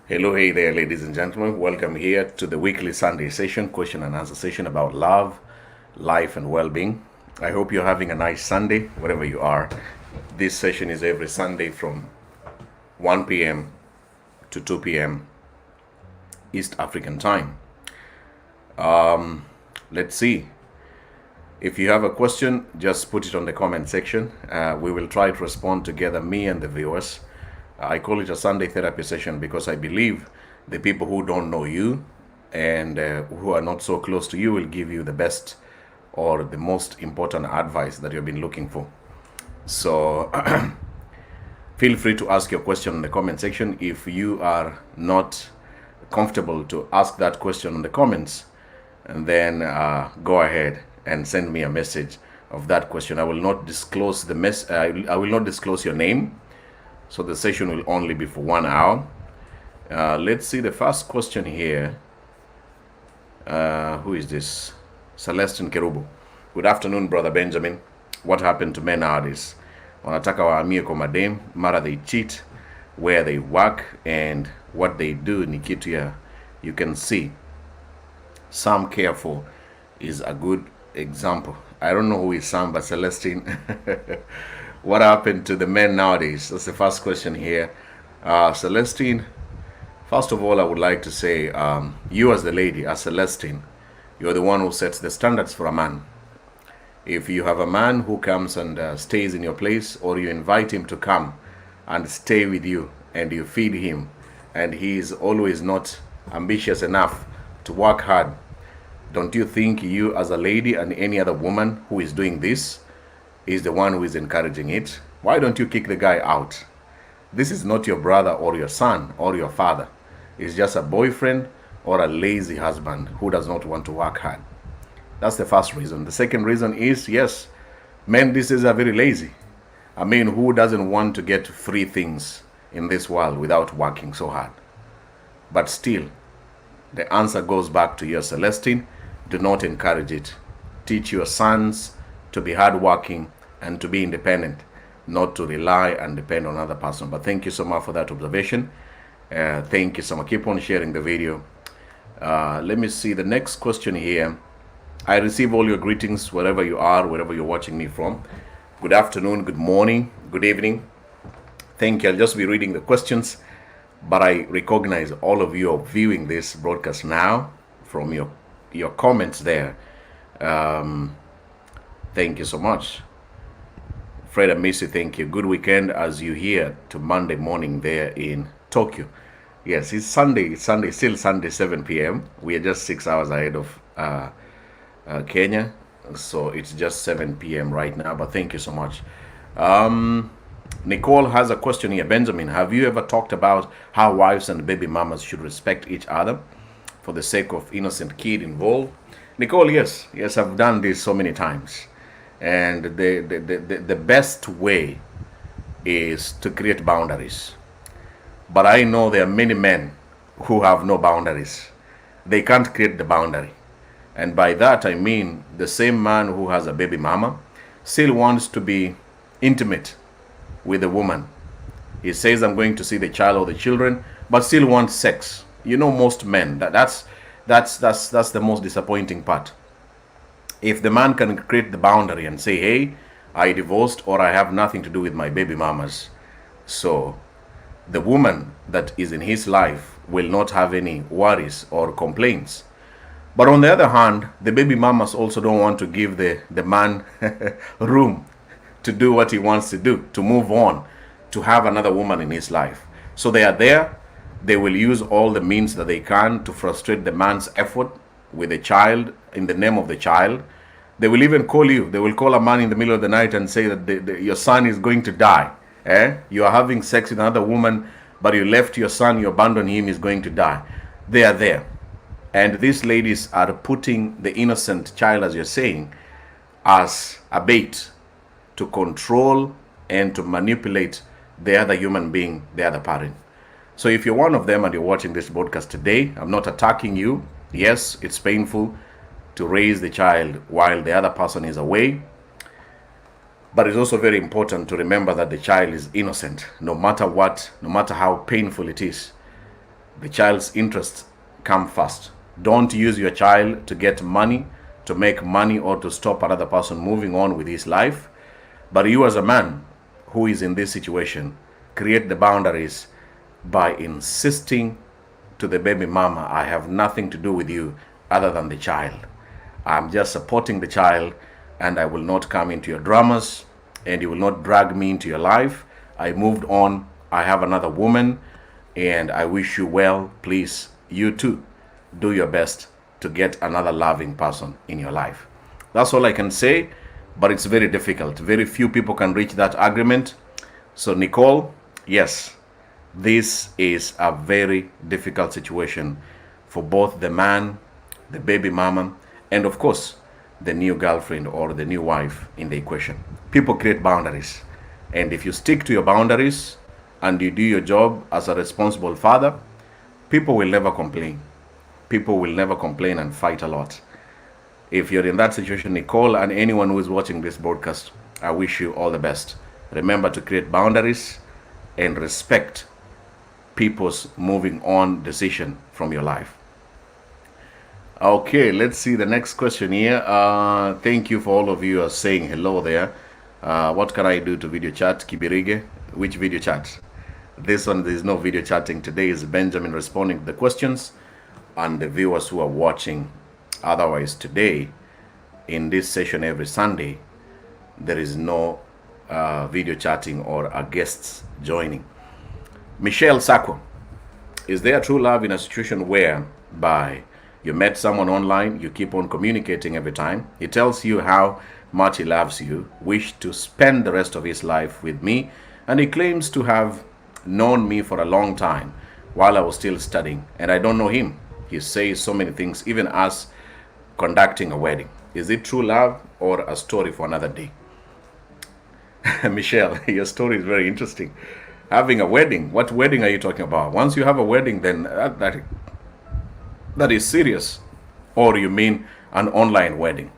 Hello, hey there, ladies and gentlemen. Welcome here to the weekly Sunday session, question and answer session about love, life, and well being. I hope you're having a nice Sunday wherever you are. This session is every Sunday from 1 p.m. to 2 p.m. East African time. Let's see. If you have a question, just put it on the comment section. We will try to respond together, me and the viewers. I call it a Sunday therapy session because I believe the people who don't know you and who are not so close to you will give you the best or the most important advice that you've been looking for. So feel free to ask your question in the comment section. If you are not comfortable to ask that question in the comments, and then go ahead and send me a message of that question. I will not disclose the I will not disclose your name. So the session will only be for 1 hour. Let's see the first question here. Who is this? Celestine Kerubu. Good afternoon, Brother Benjamin. What happened to men nowadays? Wanataka wahamie kwa madem, mara they cheat, where they work, and what they do ni kitu ya you can see. Sam Careful is a good example. I don't know who is Sam, but Celestine. What happened to the men nowadays? That's the first question here. Celestine, first of all, I would like to say, you as the lady, as Celestine, you're the one who sets the standards for a man. If you have a man who comes and stays in your place, or you invite him to come and stay with you, and you feed him, and he is always not ambitious enough to work hard, don't you think you as a lady and any other woman who is doing this is the one who is encouraging it? Why don't you kick the guy out? This is not your brother or your son or your father. It's just a boyfriend or a lazy husband who does not want to work hard. That's the first reason. The second reason is, yes, men these days are very lazy. I mean, who doesn't want to get free things in this world without working so hard? But still, the answer goes back to your Celestine. Do not encourage it. Teach your sons to be hardworking and to be independent, not to rely and depend on another person. But thank you so much for that observation. Thank you so much. Keep on sharing the video. Let me see the next question here. I receive all your greetings wherever you are, wherever you're watching me from. Good afternoon, good morning, good evening. Thank you. I'll just be reading the questions, but I recognize all of you are viewing this broadcast now from your comments there. Thank you so much. Fred and Missy, thank you. Good weekend as you hear to Monday morning there in Tokyo. Yes, it's Sunday, still Sunday, 7 p.m. We are just 6 hours ahead of Kenya. So it's just 7 p.m. right now, but thank you so much. Nicole has a question here. Benjamin, have you ever talked about how wives and baby mamas should respect each other for the sake of innocent kid involved? Nicole, yes, I've done this so many times. And the best way is to create boundaries. But I know there are many men who have no boundaries. They can't create the boundary. And by that I mean the same man who has a baby mama still wants to be intimate with a woman. He says, I'm going to see the child or the children, but still wants sex. You know, most men, that's the most disappointing part. If the man can create the boundary and say, hey, I divorced or I have nothing to do with my baby mamas, so the woman that is in his life will not have any worries or complaints. But on the other hand, the baby mamas also don't want to give the man room to do what he wants to do, to move on, to have another woman in his life. So they are there. They will use all the means that they can to frustrate the man's effort with the child, in the name of the child. They will even call you. They will call a man in the middle of the night and say that your son is going to die. You are having sex with another woman, but you left your son, you abandoned him, he's going to die. They are there. And these ladies are putting the innocent child, as you're saying, as a bait to control and to manipulate the other human being, the other parent. So if you're one of them and you're watching this broadcast today, I'm not attacking you. Yes, it's painful to raise the child while the other person is away. But it's also very important to remember that the child is innocent, no matter what, no matter how painful it is. The child's interests come first. Don't use your child to get money, to make money, or to stop another person moving on with his life. But you, as a man who is in this situation, create the boundaries by insisting to the baby mama, I have nothing to do with you other than the child. I'm just supporting the child, and I will not come into your dramas, and you will not drag me into your life. I moved on. I have another woman, and I wish you well. Please, you too, do your best to get another loving person in your life. That's all I can say, but it's very difficult. Very few people can reach that agreement. So, Nicole, yes, this is a very difficult situation for both the man, the baby mama, and of course, the new girlfriend or the new wife in the equation. People create boundaries. And if you stick to your boundaries and you do your job as a responsible father, people will never complain. People will never complain and fight a lot. If you're in that situation, Nicole, and anyone who is watching this broadcast, I wish you all the best. Remember to create boundaries and respect people's moving on decision from your life. Okay, let's see the next question here. Thank you for all of you are saying hello there. What can I do to video chat? Kibirige, which video chat? This one, there is no video chatting. Today is Benjamin responding to the questions and the viewers who are watching. Otherwise, today, in this session every Sunday, there is no video chatting or guests joining. Michelle Sako, is there true love in a situation whereby you met someone online, you keep on communicating every time, he tells you how much he loves you, wish to spend the rest of his life with me, and he claims to have known me for a long time while I was still studying, and I don't know him. He says so many things, even us conducting a wedding. Is it true love or a story for another day? Michelle, your story is very interesting. Having a wedding, what wedding are you talking about? Once you have a wedding, then that is serious. Or you mean an online wedding?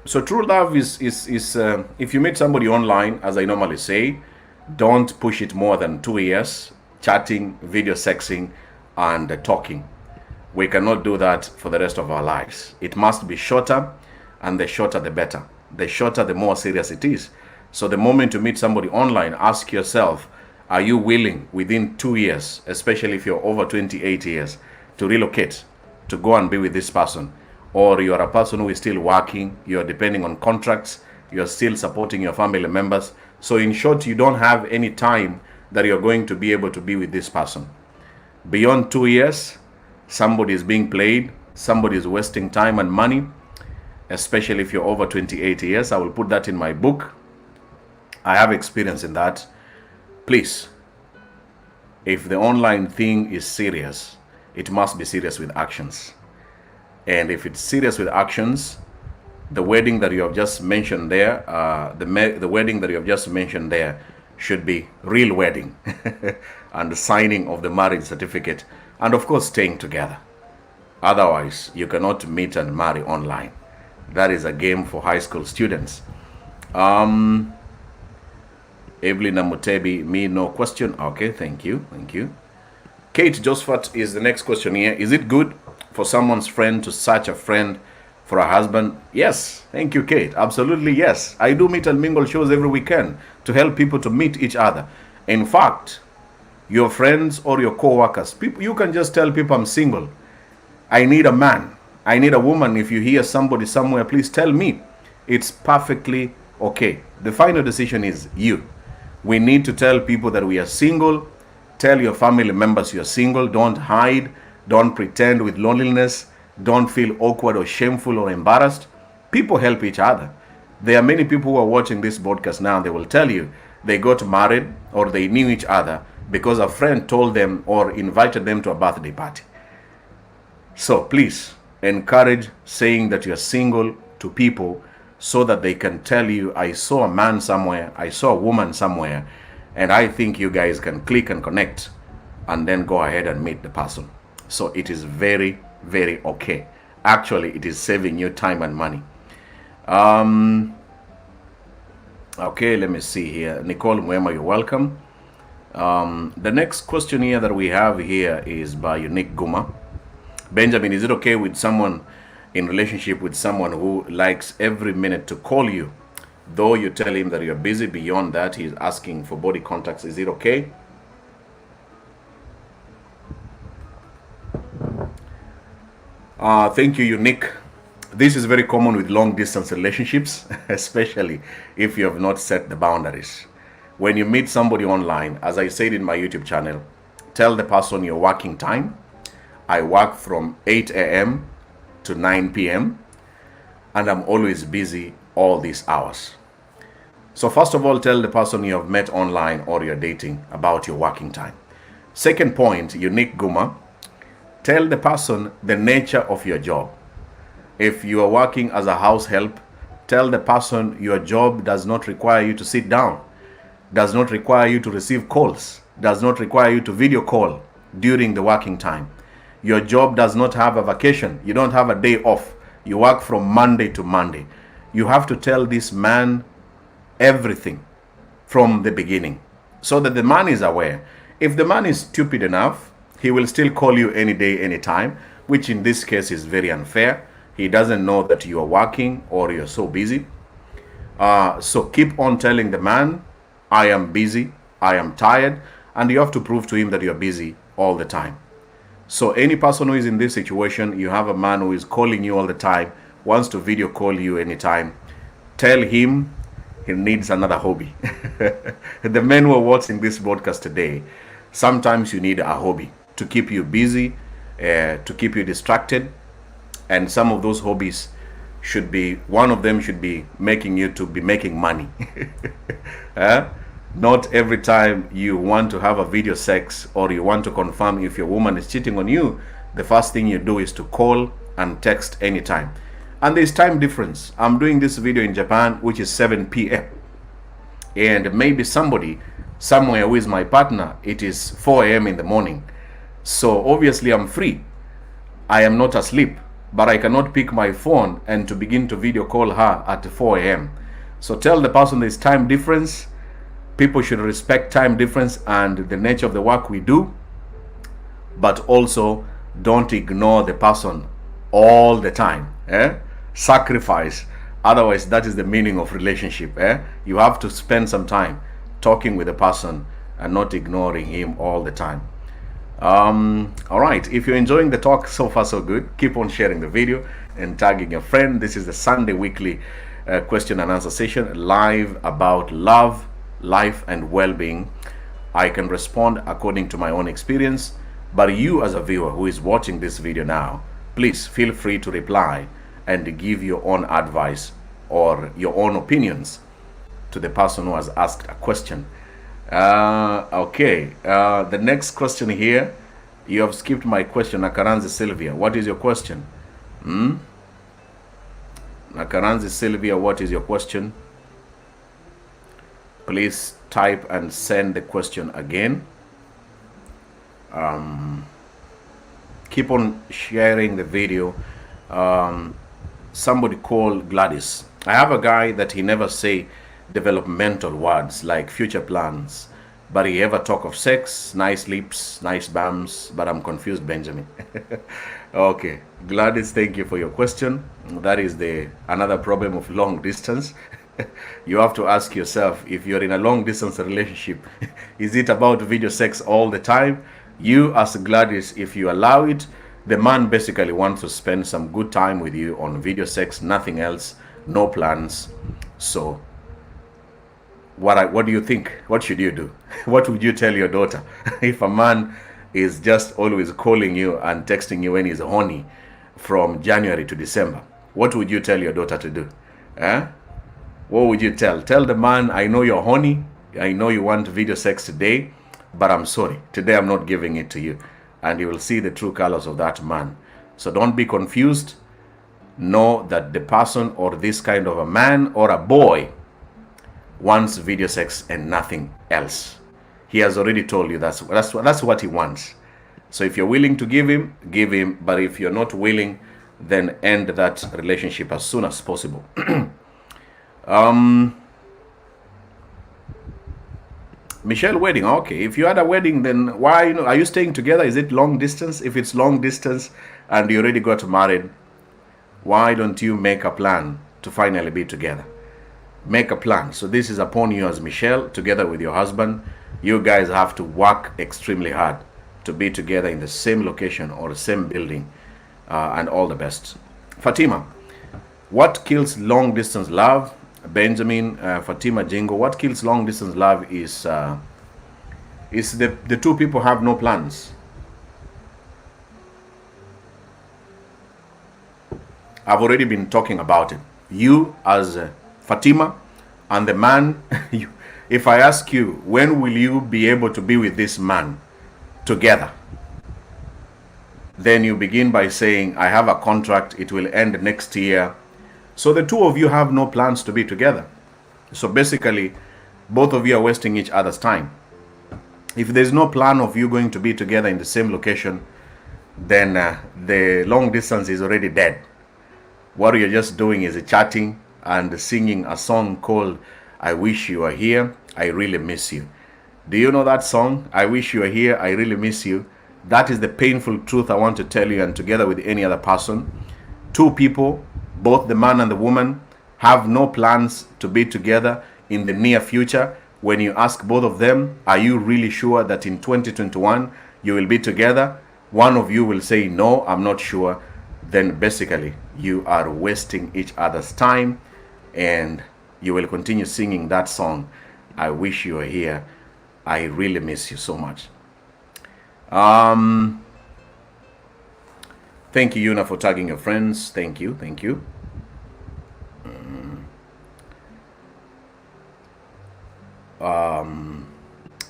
So true love is if you meet somebody online, as I normally say, don't push it more than 2 years, chatting, video sexing, and talking. We cannot do that for the rest of our lives. It must be shorter, and the shorter the better. The shorter, the more serious it is. So the moment you meet somebody online, ask yourself, are you willing within 2 years, especially if you're over 28 years, to relocate, to go and be with this person? Or you're a person who is still working, you're depending on contracts, you're still supporting your family members. So in short, you don't have any time that you're going to be able to be with this person. Beyond 2 years, somebody is being played, somebody is wasting time and money, especially if you're over 28 years. I will put that in my book. I have experience in that. Please, if the online thing is serious, it must be serious with actions. And if it's serious with actions, the wedding that you have just mentioned there, the wedding that you have just mentioned there should be real wedding and the signing of the marriage certificate, and of course staying together. Otherwise, you cannot meet and marry online. That is a game for high school students. Evelyn Mutebi, me no question. Okay, thank you. Kate Josephat is the next question here. Is it good for someone's friend to search a friend for a husband? Yes, thank you, Kate. Absolutely, yes. I do meet and mingle shows every weekend to help people to meet each other. In fact, your friends or your co-workers, people, you can just tell people, I'm single. I need a man. I need a woman. If you hear somebody somewhere, please tell me. It's perfectly okay. The final decision is you. We need to tell people that we are single. Tell your family members you're single. Don't hide. Don't pretend with loneliness. Don't feel awkward or shameful or embarrassed. People help each other. There are many people who are watching this broadcast now. They will tell you they got married or they knew each other because a friend told them or invited them to a birthday party. So please encourage saying that you're single to people so that they can tell you, I saw a man somewhere, I saw a woman somewhere, and I think you guys can click and connect and then go ahead and meet the person. So it is very, very okay. Actually, it is saving you time and money. Okay, let me see here. Nicole Mwema, you're welcome. The next question here that we have here is by Unique Guma. Benjamin, is it okay with someone in relationship with someone who likes every minute to call you, though you tell him that you're busy? Beyond that, he's asking for body contacts. Is it okay? Thank you, Unique. This is very common with long distance relationships, especially if you have not set the boundaries. When you meet somebody online, as I said in my YouTube channel, tell the person your working time. I work from 8 a.m. to 9 p.m. and I'm always busy all these hours. So first of all, tell the person you have met online or you're dating about your working time. Second point, Unique Guma, tell the person the nature of your job. If you are working as a house help, tell the person your job does not require you to sit down, does not require you to receive calls, does not require you to video call during the working time. Your job does not have a vacation. You don't have a day off. You work from Monday to Monday. You have to tell this man everything from the beginning so that the man is aware. If the man is stupid enough, he will still call you any day, any time, which in this case is very unfair. He doesn't know that you are working or you're so busy. So keep on telling the man, I am busy, I am tired, and you have to prove to him that you're busy all the time. So any person who is in this situation, you have a man who is calling you all the time, wants to video call you anytime, tell him he needs another hobby. The men who are watching this broadcast today, sometimes you need a hobby to keep you busy, to keep you distracted. And some of those hobbies should be, one of them should be making you to be making money. Not every time you want to have a video sex or you want to confirm if your woman is cheating on you, the first thing you do is to call and text anytime. And there's time difference. I'm doing this video in Japan, which is 7 p.m. And maybe somebody somewhere who is my partner, it is 4 a.m. in the morning. So obviously I'm free. I am not asleep, but I cannot pick my phone and to begin to video call her at 4 a.m. So tell the person there's time difference. People should respect time difference and the nature of the work we do, but also don't ignore the person all the time. Sacrifice. Otherwise, that is the meaning of relationship. You have to spend some time talking with the person and not ignoring him all the time. All right, if you're enjoying the talk, so far so good, keep on sharing the video and tagging a friend. This is the Sunday weekly question and answer session, live about love, life and well-being. I can respond according to my own experience, but you as a viewer who is watching this video now, please feel free to reply and give your own advice or your own opinions to the person who has asked a question. Okay, the next question here, you have skipped my question. Nakaranzi Sylvia, what is your question? Nakaranzi Sylvia, what is your question? Please type and send the question again. Keep on sharing the video. Somebody call Gladys. I have a guy that he never say developmental words like future plans, but he ever talk of sex, nice lips, nice bums, but I'm confused, Benjamin. Okay, Gladys, thank you for your question. That is another problem of long distance. You have to ask yourself, if you're in a long distance relationship, is it about video sex all the time? You as Gladys, if you allow it, the man basically wants to spend some good time with you on video sex, nothing else, no plans. So what do you think? What should you do? What would you tell your daughter if a man is just always calling you and texting you when he's horny from January to December? What would you tell your daughter to do? What would you tell? Tell the man, I know you're horny, I know you want video sex today, but I'm sorry, today I'm not giving it to you. And you will see the true colors of that man. So don't be confused. Know that the person or this kind of a man or a boy wants video sex and nothing else. He has already told you that's what he wants. So if you're willing to give him, but if you're not willing, then end that relationship as soon as possible. Michelle wedding. Okay, if you had a wedding, then why, are you staying together? Is it long distance? If it's long distance and you already got married, why don't you make a plan to finally be together? Make a plan. So this is upon you as Michelle, together with your husband. You guys have to work extremely hard to be together in the same location or the same building, and all the best. Fatima, what kills long distance love? Benjamin, Fatima Jingo, what kills long distance love is the two people have no plans. I've already been talking about it. You as Fatima and the man, if I ask you, when will you be able to be with this man together? Then you begin by saying, I have a contract, it will end next year. So the two of you have no plans to be together. So basically, both of you are wasting each other's time. If there's no plan of you going to be together in the same location, then the long distance is already dead. What you're just doing is chatting and singing a song called I Wish You Were Here, I Really Miss You. Do you know that song? I wish you were here, I really miss you. That is the painful truth I want to tell you, and together with any other person. Two people, both the man and the woman, have no plans to be together in the near future. When you ask both of them, are you really sure that in 2021 you will be together? One of you will say, no, I'm not sure. Then basically you are wasting each other's time, and you will continue singing that song, I wish you were here, I really miss you so much. Thank you, Yuna, for tagging your friends. Thank you.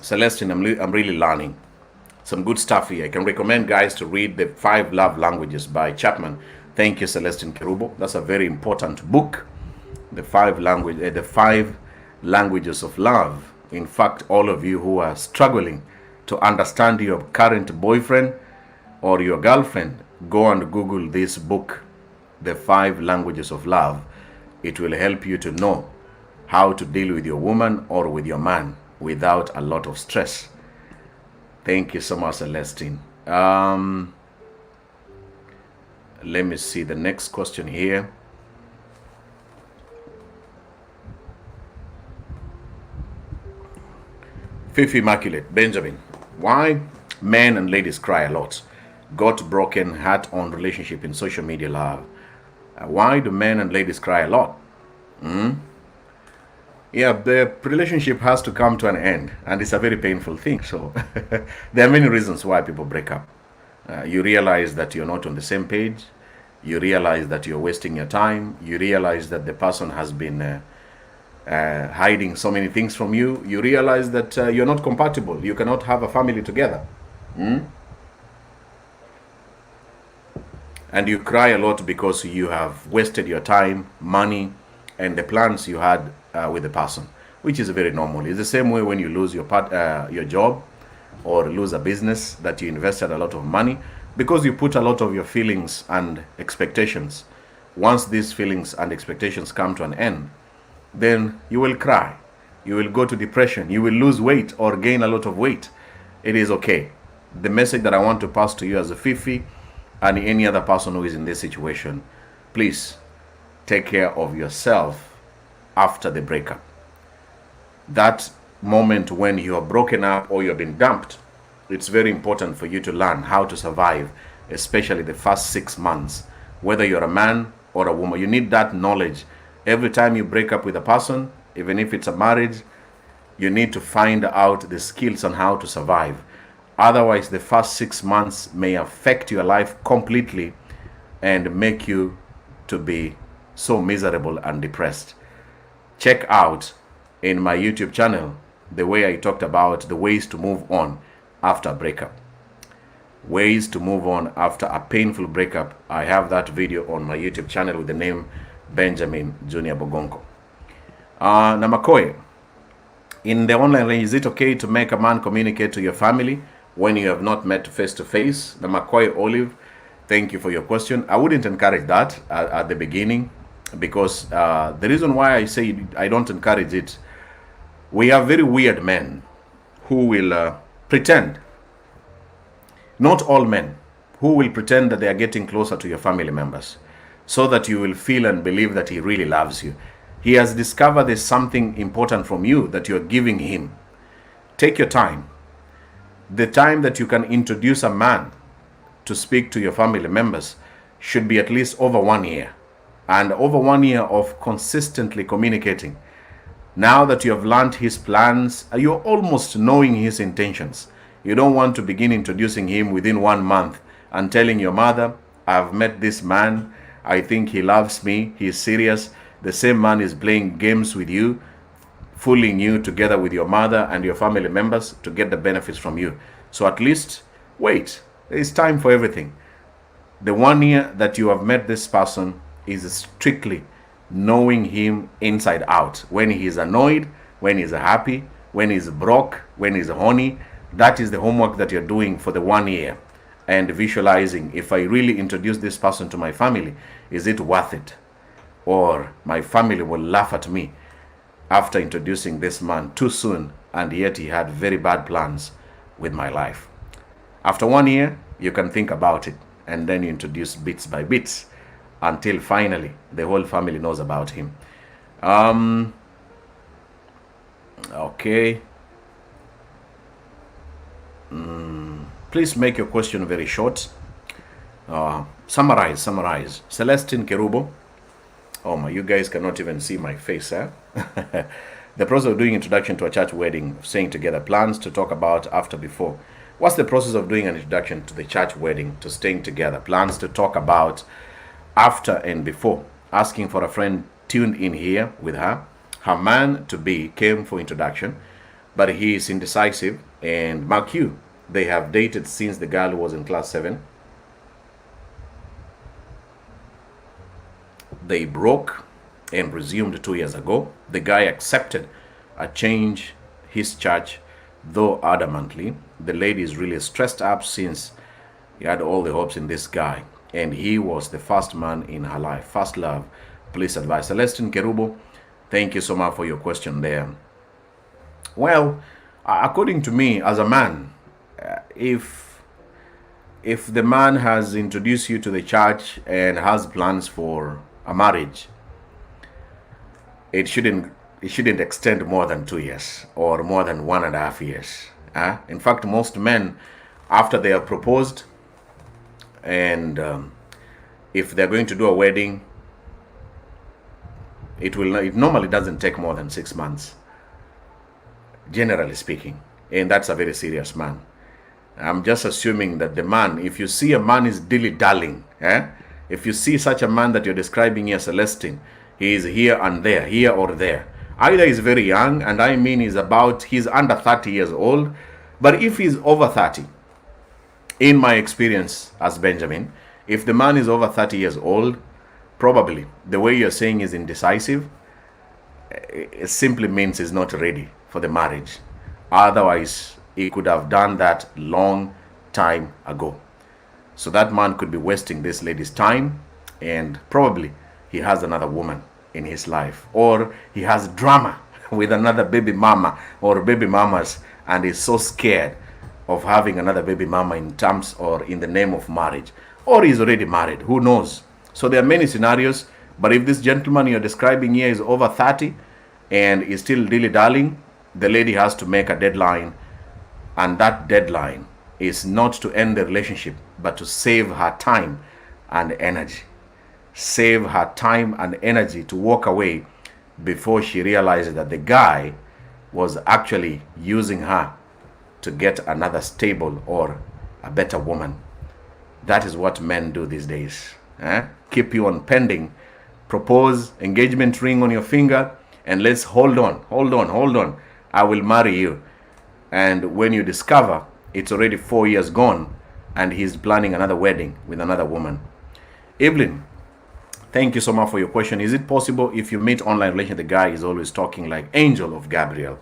Celestine, I'm really learning some good stuff here. I can recommend guys to read The 5 Love Languages by Chapman. Thank you, Celestine Kerubo. That's a very important book. The 5 languages of love. In fact, all of you who are struggling to understand your current boyfriend or your girlfriend, go and Google this book, The 5 Languages of Love. It will help you to know how to deal with your woman or with your man without a lot of stress. Thank you so much, Celestine. Let me see the next question here. Fifi Immaculate, Benjamin, why men and ladies cry a lot? Got broken heart on relationship in social media love. Why do men and ladies cry a lot? Yeah, the relationship has to come to an end, and it's a very painful thing. So there are many reasons why people break up. You realize that you're not on the same page. You realize that you're wasting your time. You realize that the person has been hiding so many things from you. You realize that you're not compatible. You cannot have a family together. And you cry a lot because you have wasted your time, money, and the plans you had with the person, which is very normal. It's the same way when you lose your job or lose a business that you invested a lot of money, because you put a lot of your feelings and expectations. Once these feelings and expectations come to an end, then you will cry. You will go to depression. You will lose weight or gain a lot of weight. It is okay. The message that I want to pass to you as a Fifi and any other person who is in this situation, please take care of yourself after the breakup. That moment when you are broken up or you have been dumped, it's very important for you to learn how to survive, especially the first 6 months. Whether you're a man or a woman, you need that knowledge. Every time you break up with a person, even if it's a marriage, you need to find out the skills on how to survive. Otherwise, the first 6 months may affect your life completely and make you to be so miserable and depressed. Check out in my YouTube channel the way I talked about the ways to move on after a breakup. Ways to move on after a painful breakup. I have that video on my YouTube channel with the name Benjamin Junior Bogonko. Namakoye, in the online range, is it okay to make a man communicate to your family when you have not met face to face? Namakoye Olive, thank you for your question. I wouldn't encourage that at the beginning, because the reason why I say I don't encourage it, we are very weird men. who will pretend, not all men, who will pretend that they are getting closer to your family members so that you will feel and believe that he really loves you. He has discovered there's something important from you that you're giving him. Take your time. The time that you can introduce a man to speak to your family members should be at least over 1 year. And over 1 year of consistently communicating. Now that you have learned his plans, you're almost knowing his intentions. You don't want to begin introducing him within 1 month and telling your mother, I've met this man, I think he loves me, he's serious. The same man is playing games with you, fooling you together with your mother and your family members to get the benefits from you. So at least wait. It's time for everything. The 1 year that you have met this person is strictly knowing him inside out. When he is annoyed, when he's happy, when he's broke, when he's horny. That is the homework that you're doing for the 1 year. And visualizing, if I really introduce this person to my family, is it worth it? Or my family will laugh at me after introducing this man too soon, and yet he had very bad plans with my life. After 1 year, you can think about it, and then you introduce bits by bits until finally the whole family knows about him. Okay. Please make your question very short. Summarize. Celestine Kerubo. Oh my, you guys cannot even see my face, eh? The process of doing introduction to a church wedding, staying together, plans to talk about after, before. What's the process of doing an introduction to the church wedding, to staying together, plans to talk about after and before? Asking for a friend tuned in here with her. Her man-to-be came for introduction, but he is indecisive, and mark you, they have dated since the girl was in class 7. They broke and resumed 2 years ago. The guy accepted a change his church, though adamantly. The lady is really stressed up since he had all the hopes in this guy, and he was the first man in her life. First love. Please advise. Celestine Kerubo, thank you so much for your question there. Well, according to me, as a man, if the man has introduced you to the church and has plans for a marriage, it shouldn't extend more than 2 years or more than 1.5 years. In fact, most men, after they have proposed, and if they're going to do a wedding, it normally doesn't take more than 6 months, generally speaking, and that's a very serious man. I'm just assuming that the man, if you see a man is dilly-dallying, if you see such a man that you're describing here, Celestine, he is here and there, here or there. Either he's very young, and I mean he's under 30 years old, but if he's over 30, in my experience as Benjamin, if the man is over 30 years old, probably the way you're saying is indecisive, it simply means he's not ready for the marriage. Otherwise, he could have done that long time ago. So that man could be wasting this lady's time, and probably he has another woman in his life, or he has drama with another baby mama or baby mamas, and is so scared of having another baby mama in terms or in the name of marriage, or he's already married, who knows. So there are many scenarios, but if this gentleman you're describing here is over 30 and is still dilly-dallying, the lady has to make a deadline, and that deadline is not to end the relationship, but to save her time and energy. Save her time and energy to walk away before she realizes that the guy was actually using her to get another stable or a better woman. That is what men do these days. Keep you on pending, propose, engagement ring on your finger, and let's hold on. I will marry you. And when you discover it's already 4 years gone and he's planning another wedding with another woman. Evelyn, thank you so much for your question. Is it possible if you meet online relation, the guy is always talking like Angel of Gabriel,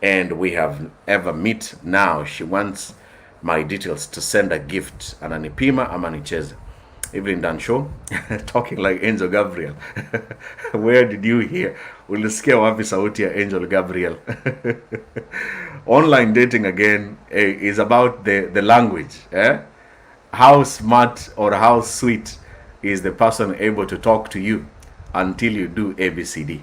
and we have ever met now, she wants my details to send a gift, ananipima ama nicheze? Evelyn Dan Show, talking like Angel Gabriel. Where did you hear? Ulisikia wapi sauti ya Angel Gabriel? Online dating again is about the language. How smart or how sweet is the person able to talk to you until you do ABCD.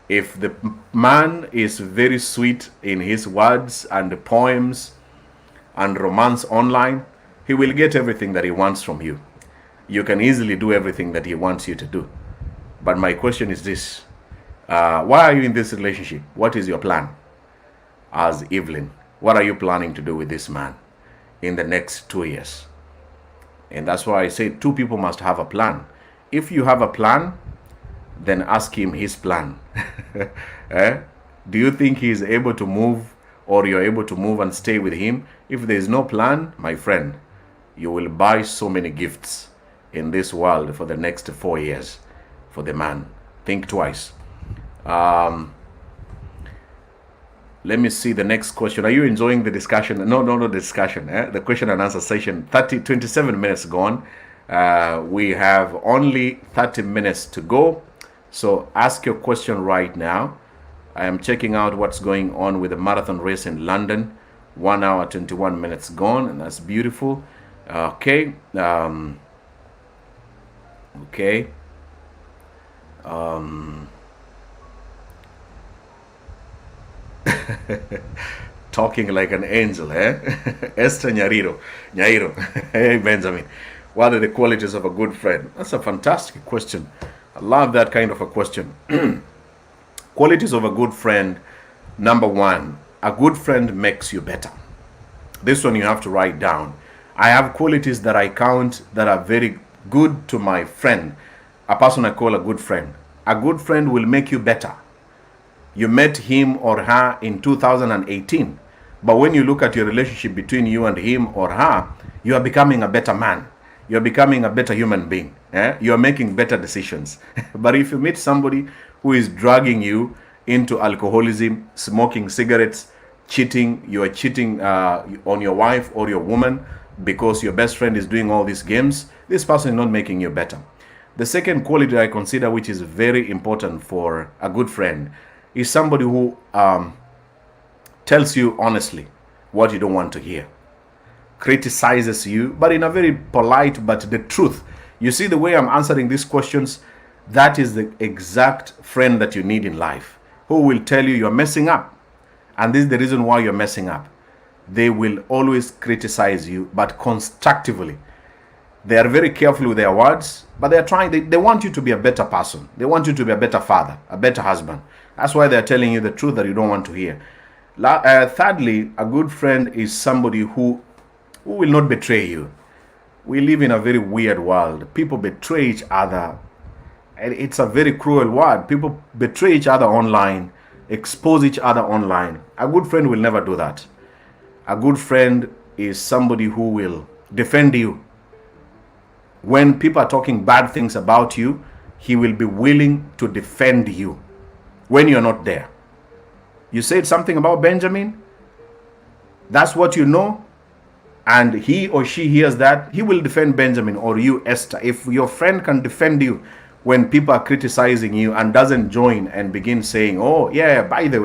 If the man is very sweet in his words and poems and romance online, he will get everything that he wants from you. You can easily do everything that he wants you to do. But my question is this. Why are you in this relationship? What is your plan? As Evelyn, what are you planning to do with this man in the next 2 years? And that's why I say two people must have a plan. If you have a plan, then ask him his plan. Do you think he is able to move, or you're able to move and stay with him? If there is no plan, my friend, you will buy so many gifts in this world for the next 4 years for the man. Think twice. Let me see the next question. Are you enjoying the discussion? No discussion. The question and answer session. 27 minutes gone. We have only 30 minutes to go. So ask your question right now. I am checking out what's going on with the marathon race in London. 1 hour, 21 minutes gone, and that's beautiful. Okay. Okay. Talking like an angel, Esther Nyairo. Hey, Benjamin. What are the qualities of a good friend? That's a fantastic question. I love that kind of a question. Qualities of a good friend. Number one, a good friend makes you better. This one you have to write down. I have qualities that I count that are very good to my friend, a person I call a good friend. A good friend will make you better. You met him or her in 2018, but when you look at your relationship between you and him or her, you are becoming a better man. You're becoming a better human being. You are making better decisions. But if you meet somebody who is dragging you into alcoholism, smoking cigarettes, cheating, you are cheating on your wife or your woman because your best friend is doing all these games, this person is not making you better. The second quality I consider, which is very important for a good friend, is somebody who tells you honestly what you don't want to hear, criticizes you, but in a very polite, but the truth. You see the way I'm answering these questions? That is the exact friend that you need in life, who will tell you you're messing up. And this is the reason why you're messing up. They will always criticize you, but constructively. They are very careful with their words, but they are trying, they want you to be a better person. They want you to be a better father, a better husband. That's why they're telling you the truth that you don't want to hear. Thirdly, a good friend is somebody who will not betray you. We live in a very weird world. People betray each other. And it's a very cruel world. People betray each other online, expose each other online. A good friend will never do that. A good friend is somebody who will defend you. When people are talking bad things about you, he will be willing to defend you when you're not there. You said something about Benjamin, that's what you know, and he or she hears that, he will defend Benjamin or you, Esther. If your friend can defend you when people are criticizing you and doesn't join and begin saying, oh yeah, by the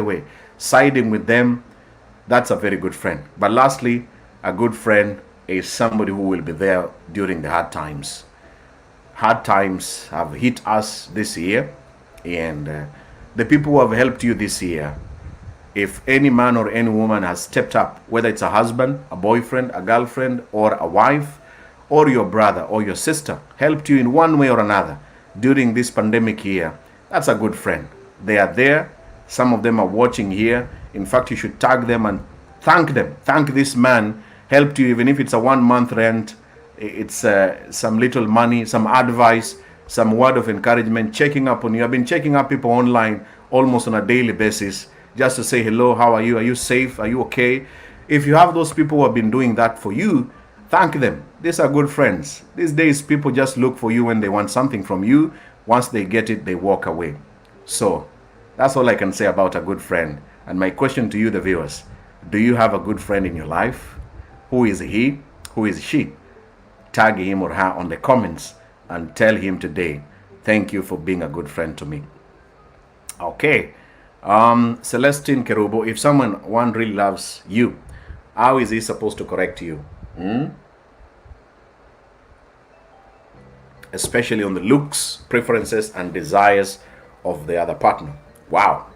way, siding with them, that's a very good friend. But lastly, a good friend is somebody who will be there during the hard times. Hard times have hit us this year, and the people who have helped you this year, if any man or any woman has stepped up, whether it's a husband, a boyfriend, a girlfriend, or a wife, or your brother or your sister, helped you in one way or another during this pandemic year, that's a good friend. They are there. Some of them are watching here. In fact, you should tag them and thank them. Thank this man, helped you, even if it's a 1 month rent, it's some little money, some advice, some word of encouragement, checking up on you. I've been checking up people online almost on a daily basis just to say hello, how are you safe, are you okay? If you have those people who have been doing that for you, thank them. These are good friends. These days people just look for you when they want something from you. Once they get it, they walk away. So that's all I can say about a good friend. And my question to you, the viewers, do you have a good friend in your life? Who is he? Who is she? tag him or her on the comments and tell him today, thank you for being a good friend to me. Okay. Celestine Kerubo, if one really loves you, how is he supposed to correct you? Especially on the looks, preferences, and desires of the other partner. Wow.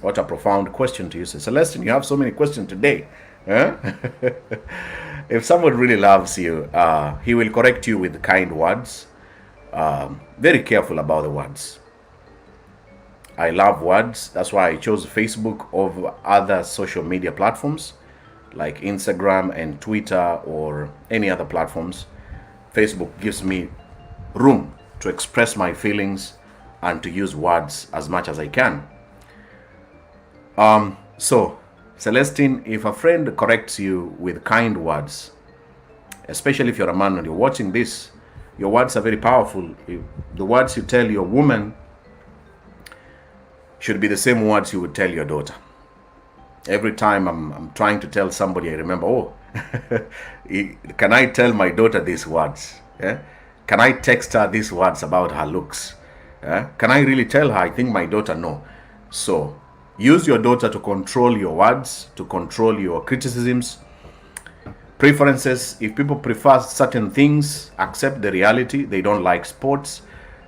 What a profound question to you. Celestine, you have so many questions today. Huh? If someone really loves you, he will correct you with kind words. Very careful about the words. I love words. That's why I chose Facebook over other social media platforms like Instagram and Twitter or any other platforms. Facebook gives me room to express my feelings and to use words as much as I can. So, Celestine, if a friend corrects you with kind words, especially if you're a man and you're watching this, your words are very powerful. The words you tell your woman should be the same words you would tell your daughter. Every time I'm trying to tell somebody, I remember, oh, can I tell my daughter these words? Yeah? Can I text her these words about her looks? Yeah? Can I really tell her? I think my daughter no. So use your daughter to control your words, to control your criticisms, preferences. If people prefer certain things, accept the reality. They don't like sports.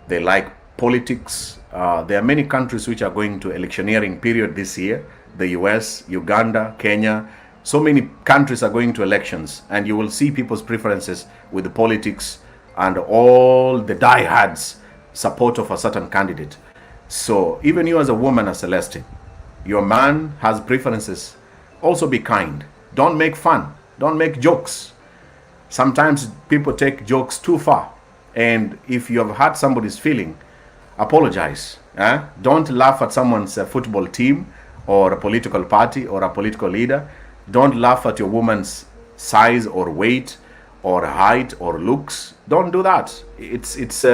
They like politics. There are many countries which are going to electioneering period this year. The US, Uganda, Kenya. So many countries are going to elections, and you will see people's preferences with the politics and all the diehards support of a certain candidate. So even you as a woman, as Celestine, your man has preferences. Also be kind. Don't make fun. Don't make jokes. Sometimes people take jokes too far. And if you have hurt somebody's feeling, apologize. Don't laugh at someone's football team or a political party or a political leader. Don't laugh at your woman's size or weight or height or looks. Don't do that. It's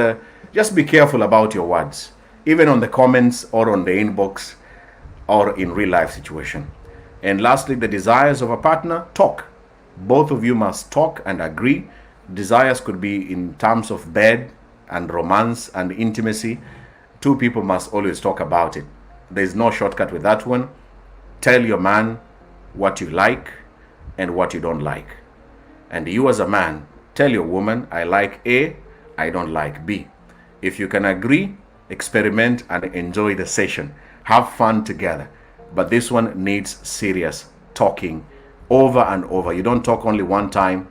just be careful about your words, even on the comments or on the inbox or in real life situation. And lastly, the desires of a partner, talk. Both of you must talk and agree. Desires could be in terms of bed and romance and intimacy. Two people must always talk about it. There's no shortcut with that one. Tell your man what you like and what you don't like. And you as a man, tell your woman, I like A, I don't like B. If you can agree, experiment and enjoy the session. Have fun together. But this one needs serious talking over and over. You don't talk only one time,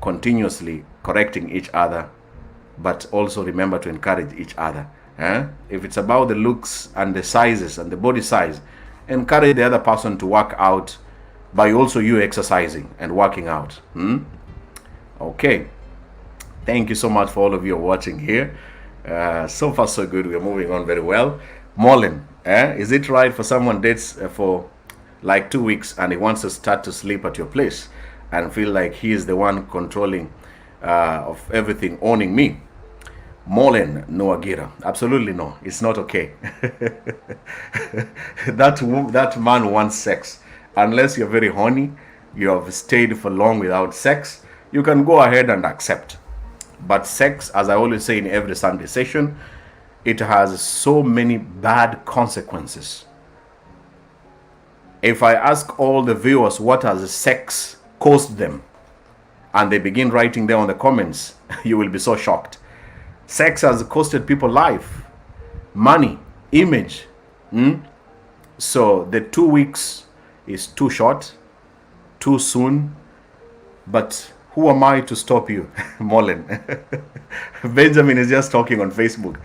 continuously correcting each other, but also remember to encourage each other. If it's about the looks and the sizes and the body size, encourage the other person to work out by also you exercising and working out. Okay. Thank you so much for all of you watching here. So far so good. We're moving on very well. Molin, is it right for someone dates for like 2 weeks and he wants to start to sleep at your place and feel like he is the one controlling of everything, owning me? Molin Noagira, absolutely no, it's not okay. that man wants sex. Unless you're very horny, you have stayed for long without sex, you can go ahead and accept. But sex, as I always say in every Sunday session, it has so many bad consequences. If I ask all the viewers what has sex cost them, and they begin writing there on the comments, you will be so shocked. Sex has costed people life, money, image. So the 2 weeks is too short, too soon. But who am I to stop you, Molin? Benjamin is just talking on Facebook.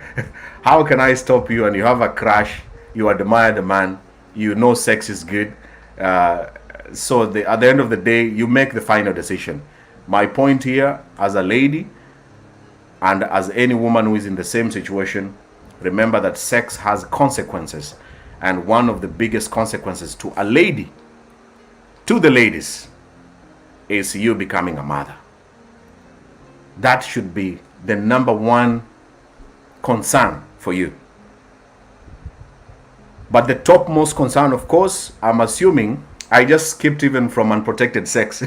How can I stop you? And you have a crush, you admire the man, you know sex is good. So at the end of the day, you make the final decision. My point here, as a lady, and as any woman who is in the same situation, remember that sex has consequences. And one of the biggest consequences to a lady, to the ladies, is you becoming a mother. That should be the number one concern for you. But the topmost concern, of course, I'm assuming, I just skipped even from unprotected sex.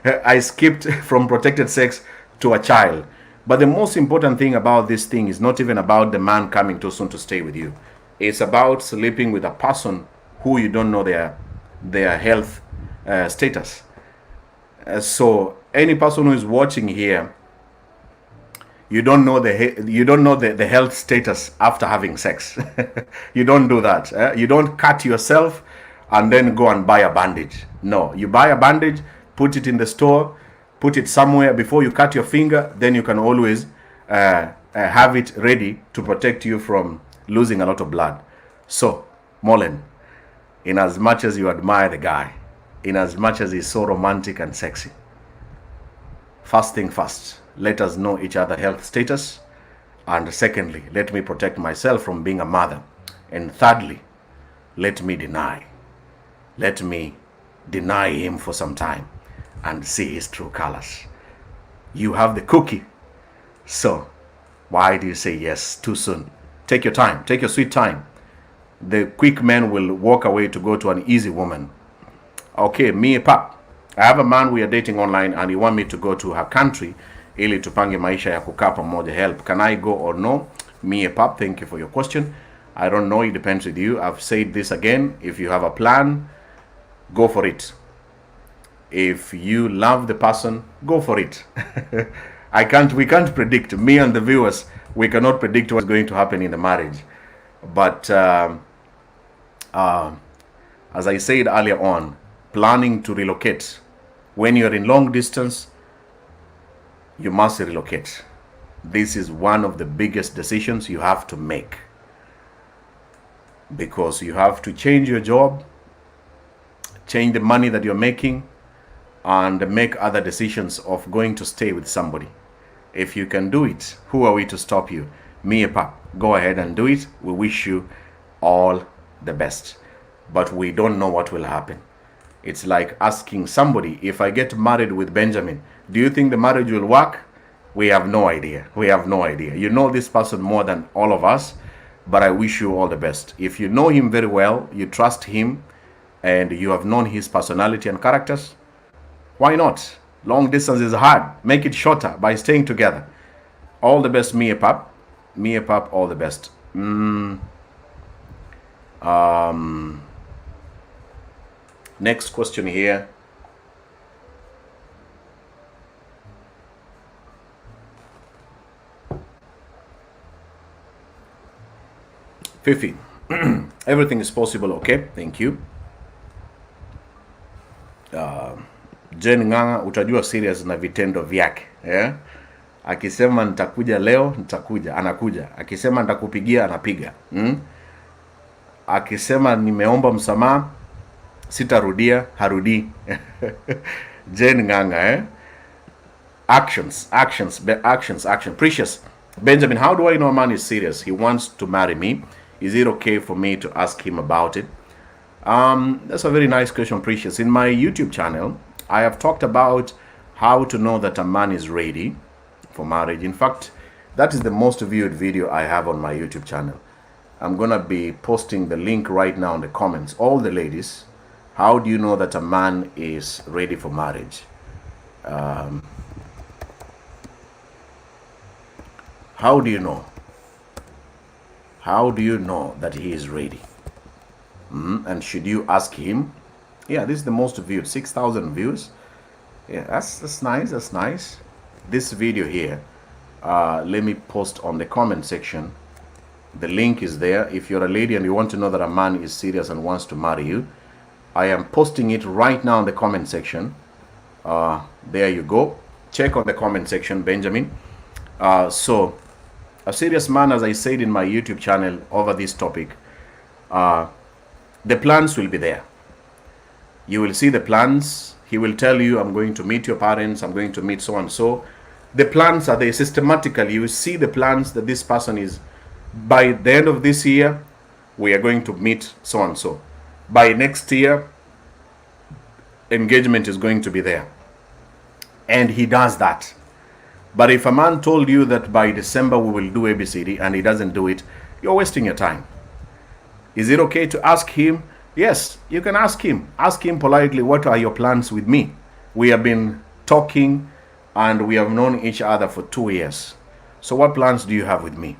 I skipped from protected sex to a child. But the most important thing about this thing is not even about the man coming too soon to stay with you. It's about sleeping with a person who you don't know their health status. So any person who is watching here, you don't know the health status after having sex. You don't do that. You don't cut yourself and then go and buy a bandage. No, you buy a bandage, put it in the store, put it somewhere before you cut your finger. Then you can always have it ready to protect you from losing a lot of blood. So, Molen, in as much as you admire the guy, in as much as he's so romantic and sexy, first thing first, let us know each other's health status. And secondly, let me protect myself from being a mother. And thirdly, let me deny him for some time and see his true colors. You have the cookie. So why do you say yes too soon? Take your time. Take your sweet time. The quick man will walk away to go to an easy woman. Okay, me pap. I have a man we are dating online and he want me to go to her country ili tupange maisha ya kukaa pamoja. Help. Can I go or no? Me pap, thank you for your question. I don't know, it depends with you. I've said this again. If you have a plan, go for it. If you love the person, go for it. We can't predict. Me and the viewers, we cannot predict what's going to happen in the marriage. But as I said earlier on, planning to relocate. When you're in long distance, you must relocate. This is one of the biggest decisions you have to make, because you have to change your job, change the money that you're making, and make other decisions of going to stay with somebody. If you can do it, who are we to stop you? Me pap, go ahead and do it. We wish you all the best. But we don't know what will happen. It's like asking somebody, if I get married with Benjamin, do you think the marriage will work? We have no idea. We have no idea. You know this person more than all of us, but I wish you all the best. If you know him very well, you trust him, and you have known his personality and characters, why not? Long distance is hard. Make it shorter by staying together. All the best, Mie Pap. Mie Pap, all the best. Next question here. Fifi, everything is possible. Okay, thank you. Jen Ng'ang'a, utajua serious na vitendo vyake. Yeah? Akisema nitakuja leo, nitakuja, anakuja. Akisema nitakupigia, anapiga. Akisema nimeomba msamaha, sitarudia, harudi. Jen Ng'ang'a, Actions. Precious. Benjamin, how do I know a man is serious? He wants to marry me. Is it okay for me to ask him about it? That's a very nice question, Precious. In my YouTube channel, I have talked about how to know that a man is ready for marriage. In fact, that is the most viewed video I have on my YouTube channel. I'm gonna be posting the link right now in the comments. All the ladies, how do you know that a man is ready for marriage? How do you know? How do you know that he is ready? And should you ask him? Yeah, this is the most viewed, 6,000 views. Yeah, that's nice. That's nice. This video here, let me post on the comment section. The link is there. If you're a lady and you want to know that a man is serious and wants to marry you, I am posting it right now in the comment section. There you go. Check on the comment section, Benjamin. So, a serious man, as I said in my YouTube channel over this topic, the plans will be there. You will see the plans. He will tell you, I'm going to meet your parents, I'm going to meet so and so. The plans are there systematically. You will see the plans that this person is, by the end of this year, we are going to meet so and so. By next year, engagement is going to be there. And he does that. But if a man told you that by December we will do ABCD and he doesn't do it, you're wasting your time. Is it okay to ask him? Yes, you can ask him. Ask him politely, what are your plans with me? We have been talking and we have known each other for 2 years. So what plans do you have with me?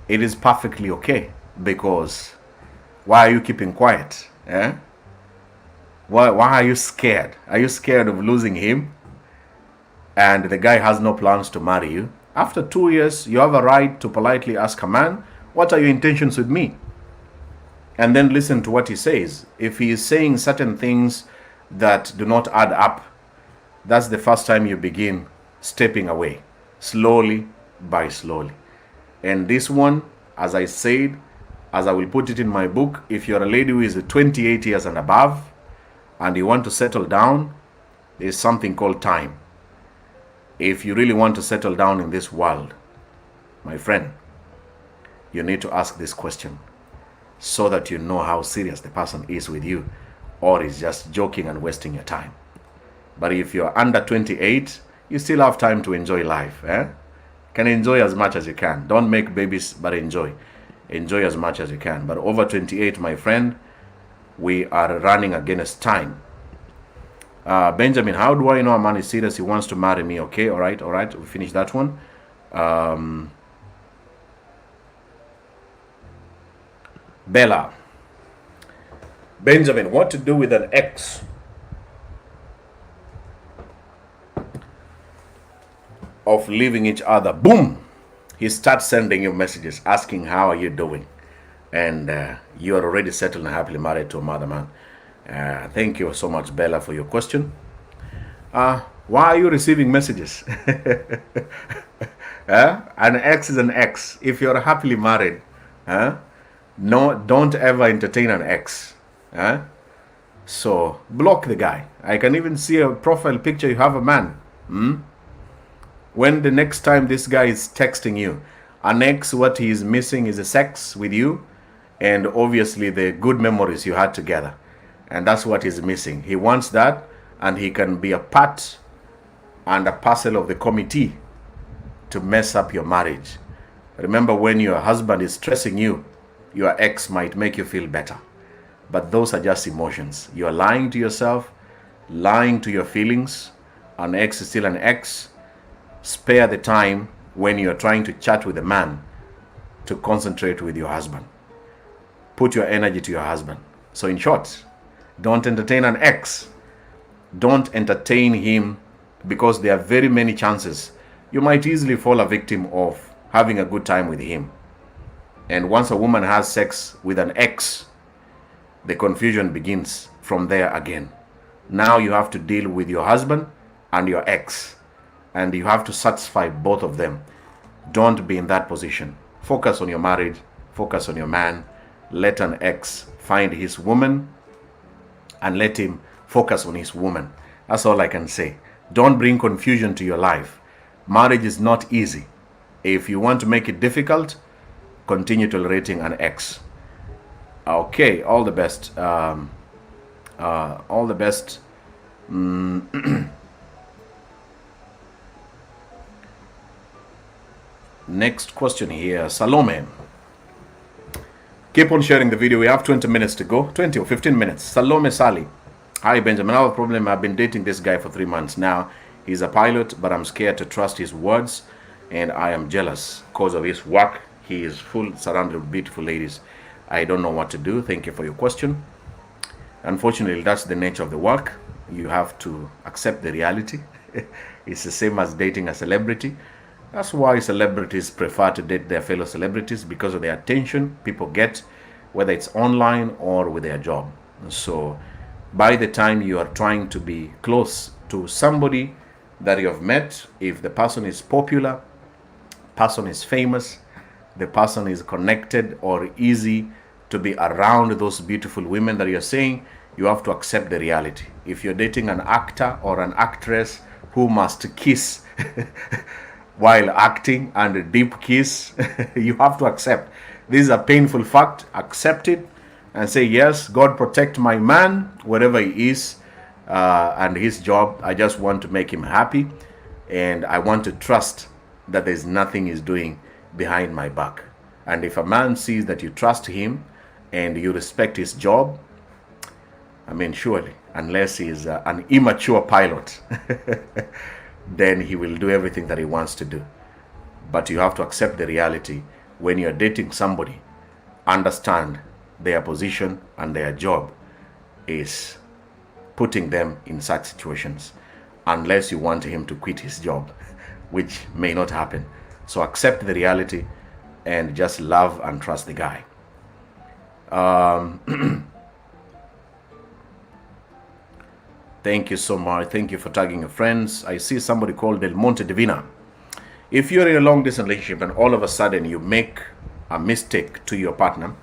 It is perfectly okay, because why are you keeping quiet? Eh? Why are you scared? Are you scared of losing him? And the guy has no plans to marry you. After 2 years, you have a right to politely ask a man, what are your intentions with me? And then listen to what he says. If he is saying certain things that do not add up, that's the first time you begin stepping away, slowly by slowly. And this one, as I said, as I will put it in my book, if you're a lady who is 28 years and above and you want to settle down, there's something called time. If you really want to settle down in this world, my friend, you need to ask this question so that you know how serious the person is with you, or is just joking and wasting your time. But if you're under 28, you still have time to enjoy life. Can enjoy as much as you can. Don't make babies, but enjoy. Enjoy as much as you can. But over 28, my friend, we are running against time. Benjamin, how do I know a man is serious? He wants to marry me. Okay, all right. We finished that one. Bella. Benjamin, what to do with an ex of leaving each other? Boom! He starts sending you messages asking how are you doing, and you are already settled and happily married to a mother man. Thank you so much, Bella, for your question. Why are you receiving messages? An ex is an ex. If you're happily married, no, don't ever entertain an ex. So block the guy. I can even see a profile picture. You have a man. When the next time this guy is texting you, an ex, what he is missing is a sex with you, and obviously the good memories you had together. And that's what he's missing. He wants that, and he can be a part and a parcel of the committee to mess up your marriage. Remember, when your husband is stressing you, your ex might make you feel better. But those are just emotions. You are lying to yourself, lying to your feelings. An ex is still an ex. Spare the time when you are trying to chat with a man to concentrate with your husband. Put your energy to your husband. So in short, don't entertain an ex. Don't entertain him, because there are very many chances you might easily fall a victim of having a good time with him. And once a woman has sex with an ex, the confusion begins from there again. Now you have to deal with your husband and your ex, and you have to satisfy both of them. Don't be in that position. Focus on your marriage. Focus on your man. Let an ex find his woman, and let him focus on his woman. That's all I can say. Don't bring confusion to your life. Marriage is not easy. If you want to make it difficult, continue tolerating an ex. Okay, all the best. All the best. Next question here, Salome. Keep on sharing the video. We have 20 minutes to go. 20 or 15 minutes. Salome Sally. Hi, Benjamin. I have a problem. I've been dating this guy for 3 months now. He's a pilot, but I'm scared to trust his words, and I am jealous because of his work. He is surrounded with beautiful ladies. I don't know what to do. Thank you for your question. Unfortunately, that's the nature of the work. You have to accept the reality. It's the same as dating a celebrity. That's why celebrities prefer to date their fellow celebrities, because of the attention people get, whether it's online or with their job. So by the time you are trying to be close to somebody that you have met, if the person is popular, person is famous, the person is connected or easy to be around those beautiful women that you're saying, you have to accept the reality. If you're dating an actor or an actress who must kiss while acting, and a deep kiss, you have to accept. This is a painful fact. Accept it and say, yes, God protect my man, wherever he is, and his job. I just want to make him happy, and I want to trust that there's nothing he's doing behind my back. And if a man sees that you trust him and you respect his job, I mean, surely, unless he's an immature pilot, then he will do everything that he wants to do. But you have to accept the reality. When you're dating somebody, understand their position and their job is putting them in such situations, unless you want him to quit his job, which may not happen. So accept the reality and just love and trust the guy. Thank you so much. Thank you for tagging your friends. I see somebody called Del Monte Divina. If you're in a long distance relationship and all of a sudden you make a mistake to your partner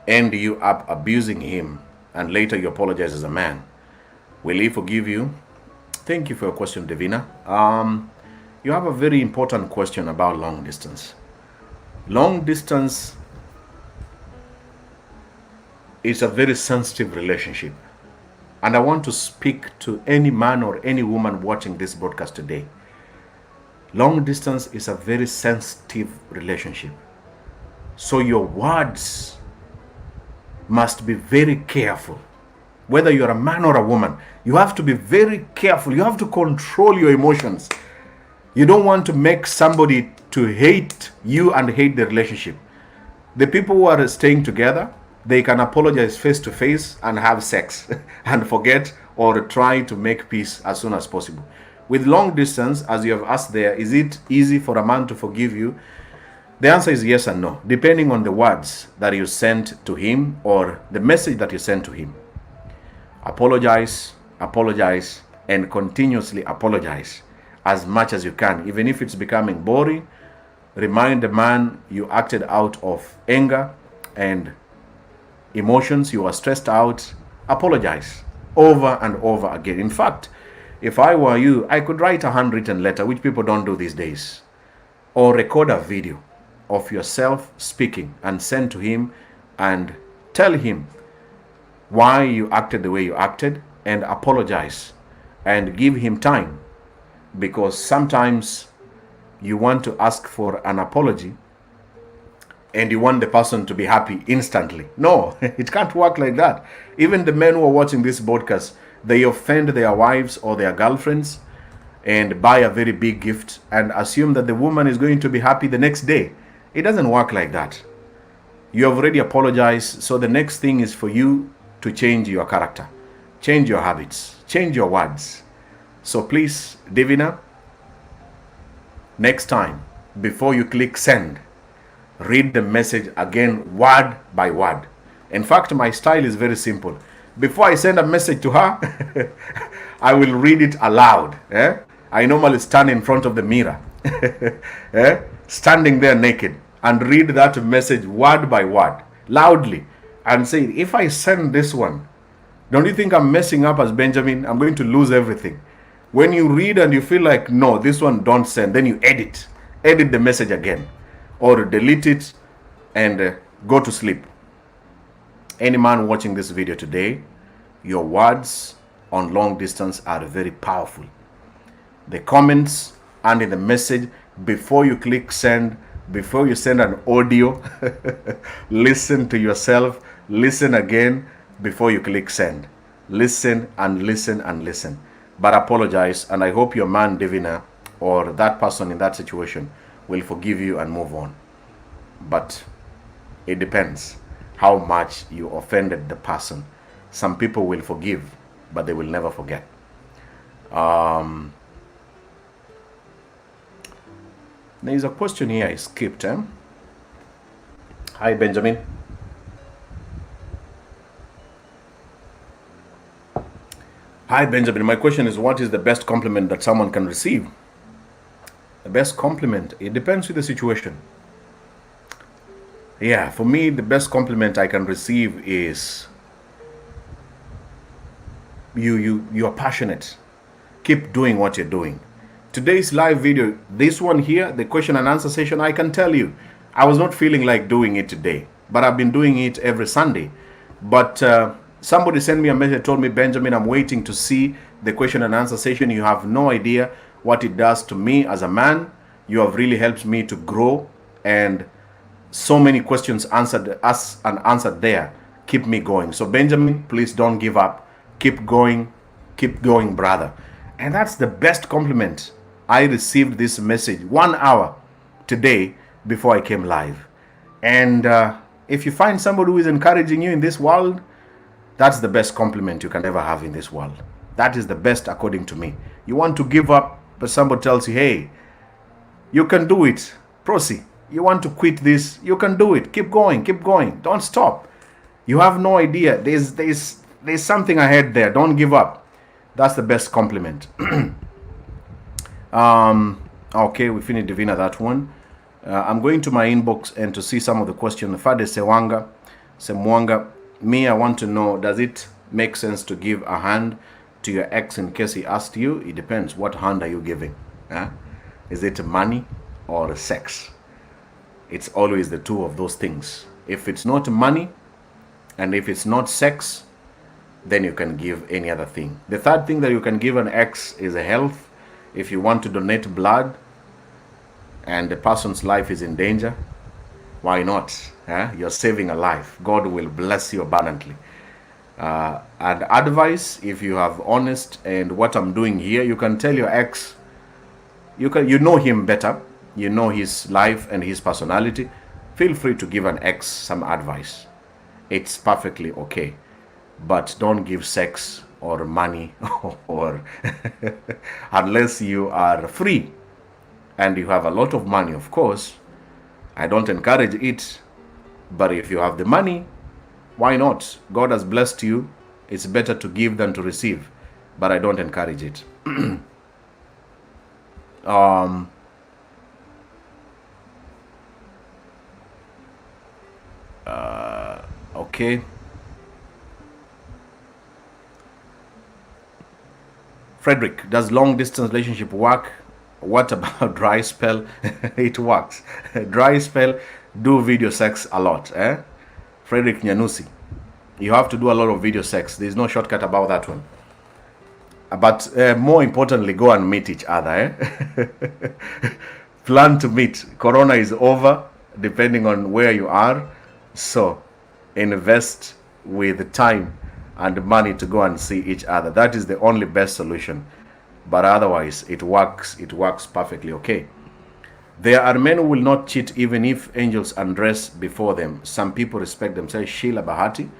and you are abusing him and later you apologize as a man, will he forgive you? Thank you for your question, Divina. You have a very important question about long distance. Long distance is a very sensitive relationship. And I want to speak to any man or any woman watching this broadcast today. Long distance is a very sensitive relationship. So your words must be very careful. Whether you're a man or a woman, you have to be very careful. You have to control your emotions. You don't want to make somebody to hate you and hate the relationship. The people who are staying together, they can apologize face to face and have sex and forget or try to make peace as soon as possible. With long distance, as you have asked there, is it easy for a man to forgive you? The answer is yes and no, depending on the words that you sent to him or the message that you sent to him. Apologize, apologize, and continuously apologize as much as you can. Even if it's becoming boring, remind the man you acted out of anger and emotions, you are stressed out. Apologize over and over again. In fact, if I were you, I could write a handwritten letter, which people don't do these days, or record a video of yourself speaking and send to him and tell him why you acted the way you acted and apologize and give him time, because sometimes you want to ask for an apology and you want the person to be happy instantly. No, it can't work like that. Even the men who are watching this podcast, they offend their wives or their girlfriends and buy a very big gift and assume that the woman is going to be happy the next day. It doesn't work like that. You have already apologized, so the next thing is for you to change your character, change your habits, change your words. So please, Divina, next time, before you click send, read the message again word by word. In fact, my style is very simple. Before I send a message to her, I will read it aloud. I normally stand in front of the mirror, standing there naked, and read that message word by word, loudly, and say, if I send this one, don't you think I'm messing up as Benjamin? I'm going to lose everything. When you read and you feel like, no, this one don't send, then you edit the message again, or delete it and go to sleep. Any man watching this video today, your words on long distance are very powerful. The comments and in the message, before you click send, before you send an audio, listen to yourself, listen again before you click send. Listen and listen and listen. But apologize, and I hope your man, Divina, or that person in that situation will forgive you and move on. But it depends how much you offended the person. Some people will forgive, but they will never forget. There is a question here I skipped. Hi, Benjamin. Hi, Benjamin. My question is, what is the best compliment that someone can receive? The best compliment, it depends with the situation. Yeah, for me, the best compliment I can receive is you are passionate. Keep doing what you're doing. Today's live video, this one here, the question and answer session, I can tell you, I was not feeling like doing it today, but I've been doing it every Sunday. But somebody sent me a message, told me, Benjamin, I'm waiting to see the question and answer session. You have no idea what it does to me as a man. You have really helped me to grow, and so many questions answered there. Keep me going. So Benjamin, please don't give up. Keep going, brother. And that's the best compliment. I received this message 1 hour today before I came live. And if you find somebody who is encouraging you in this world, that's the best compliment you can ever have in this world. That is the best according to me. You want to give up, but somebody tells you, hey, you can do it. Proceed. You want to quit this, you can do it. Keep going, don't stop. You have no idea, there's something ahead there. Don't give up. That's the best compliment. Okay, we finished Divina that one. I'm going to my inbox and to see some of the questions. Fade Semwanga, me, I want to know, does it make sense to give a hand to your ex in case he asked you? It depends. What hand are you giving? Is it money or sex? It's always the two of those things. If it's not money and if it's not sex, then you can give any other thing. The third thing that you can give an ex is a health. If you want to donate blood and the person's life is in danger, why not? You're saving a life. God will bless you abundantly. And advice, if you have honest and what I'm doing here, you can tell your ex, you know him better. You know his life and his personality. Feel free to give an ex some advice. It's perfectly okay. But don't give sex or money or unless you are free and you have a lot of money, of course. I don't encourage it. But if you have the money, why not? God has blessed you. It's better to give than to receive. But I don't encourage it. Okay. Frederick, does long distance relationship work? What about dry spell? It works. Dry spell, do video sex a lot. Frederick Nyanusi, you have to do a lot of video sex. There's no shortcut about that one. But more importantly, go and meet each other. Plan to meet. Corona is over, depending on where you are. So invest with time and money to go and see each other. That is the only best solution. But otherwise, it works perfectly okay. There are men who will not cheat even if angels undress before them. Some people respect themselves. Sheila Bahati.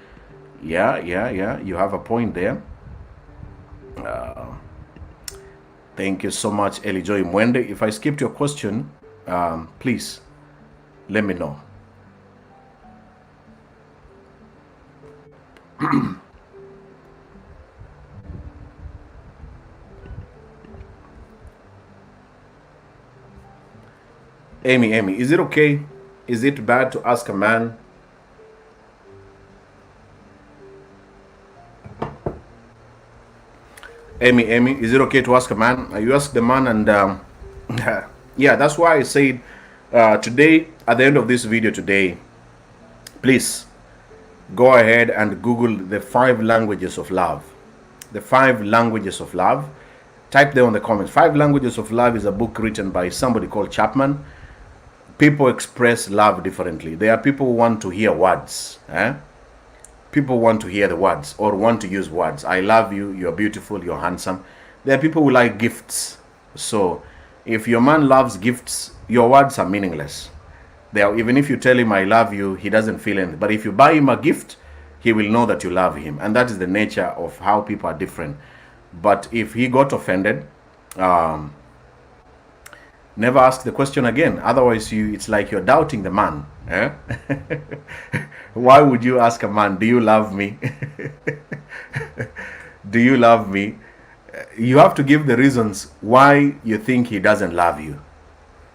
Yeah. You have a point there. Thank you so much, Elijoy Mwende. If I skipped your question, please let me know. Amy, is it okay? Is it bad to ask a man? Amy, is it okay to ask a man? You ask the man and yeah, that's why I said today, at the end of this video today, please go ahead and Google the 5 languages of love. The 5 languages of love. Type there on the comments. 5 languages of love is a book written by somebody called Chapman. People express love differently. There are people who want to hear words. People want to hear the words or want to use words. I love you, you're beautiful, you're handsome. There are people who like gifts. So if your man loves gifts, your words are meaningless. Even if you tell him I love you, he doesn't feel anything. But if you buy him a gift, he will know that you love him. And that is the nature of how people are different. But if he got offended, never ask the question again. Otherwise, it's like you're doubting the man. Why would you ask a man, do you love me? Do you love me? You have to give the reasons why you think he doesn't love you.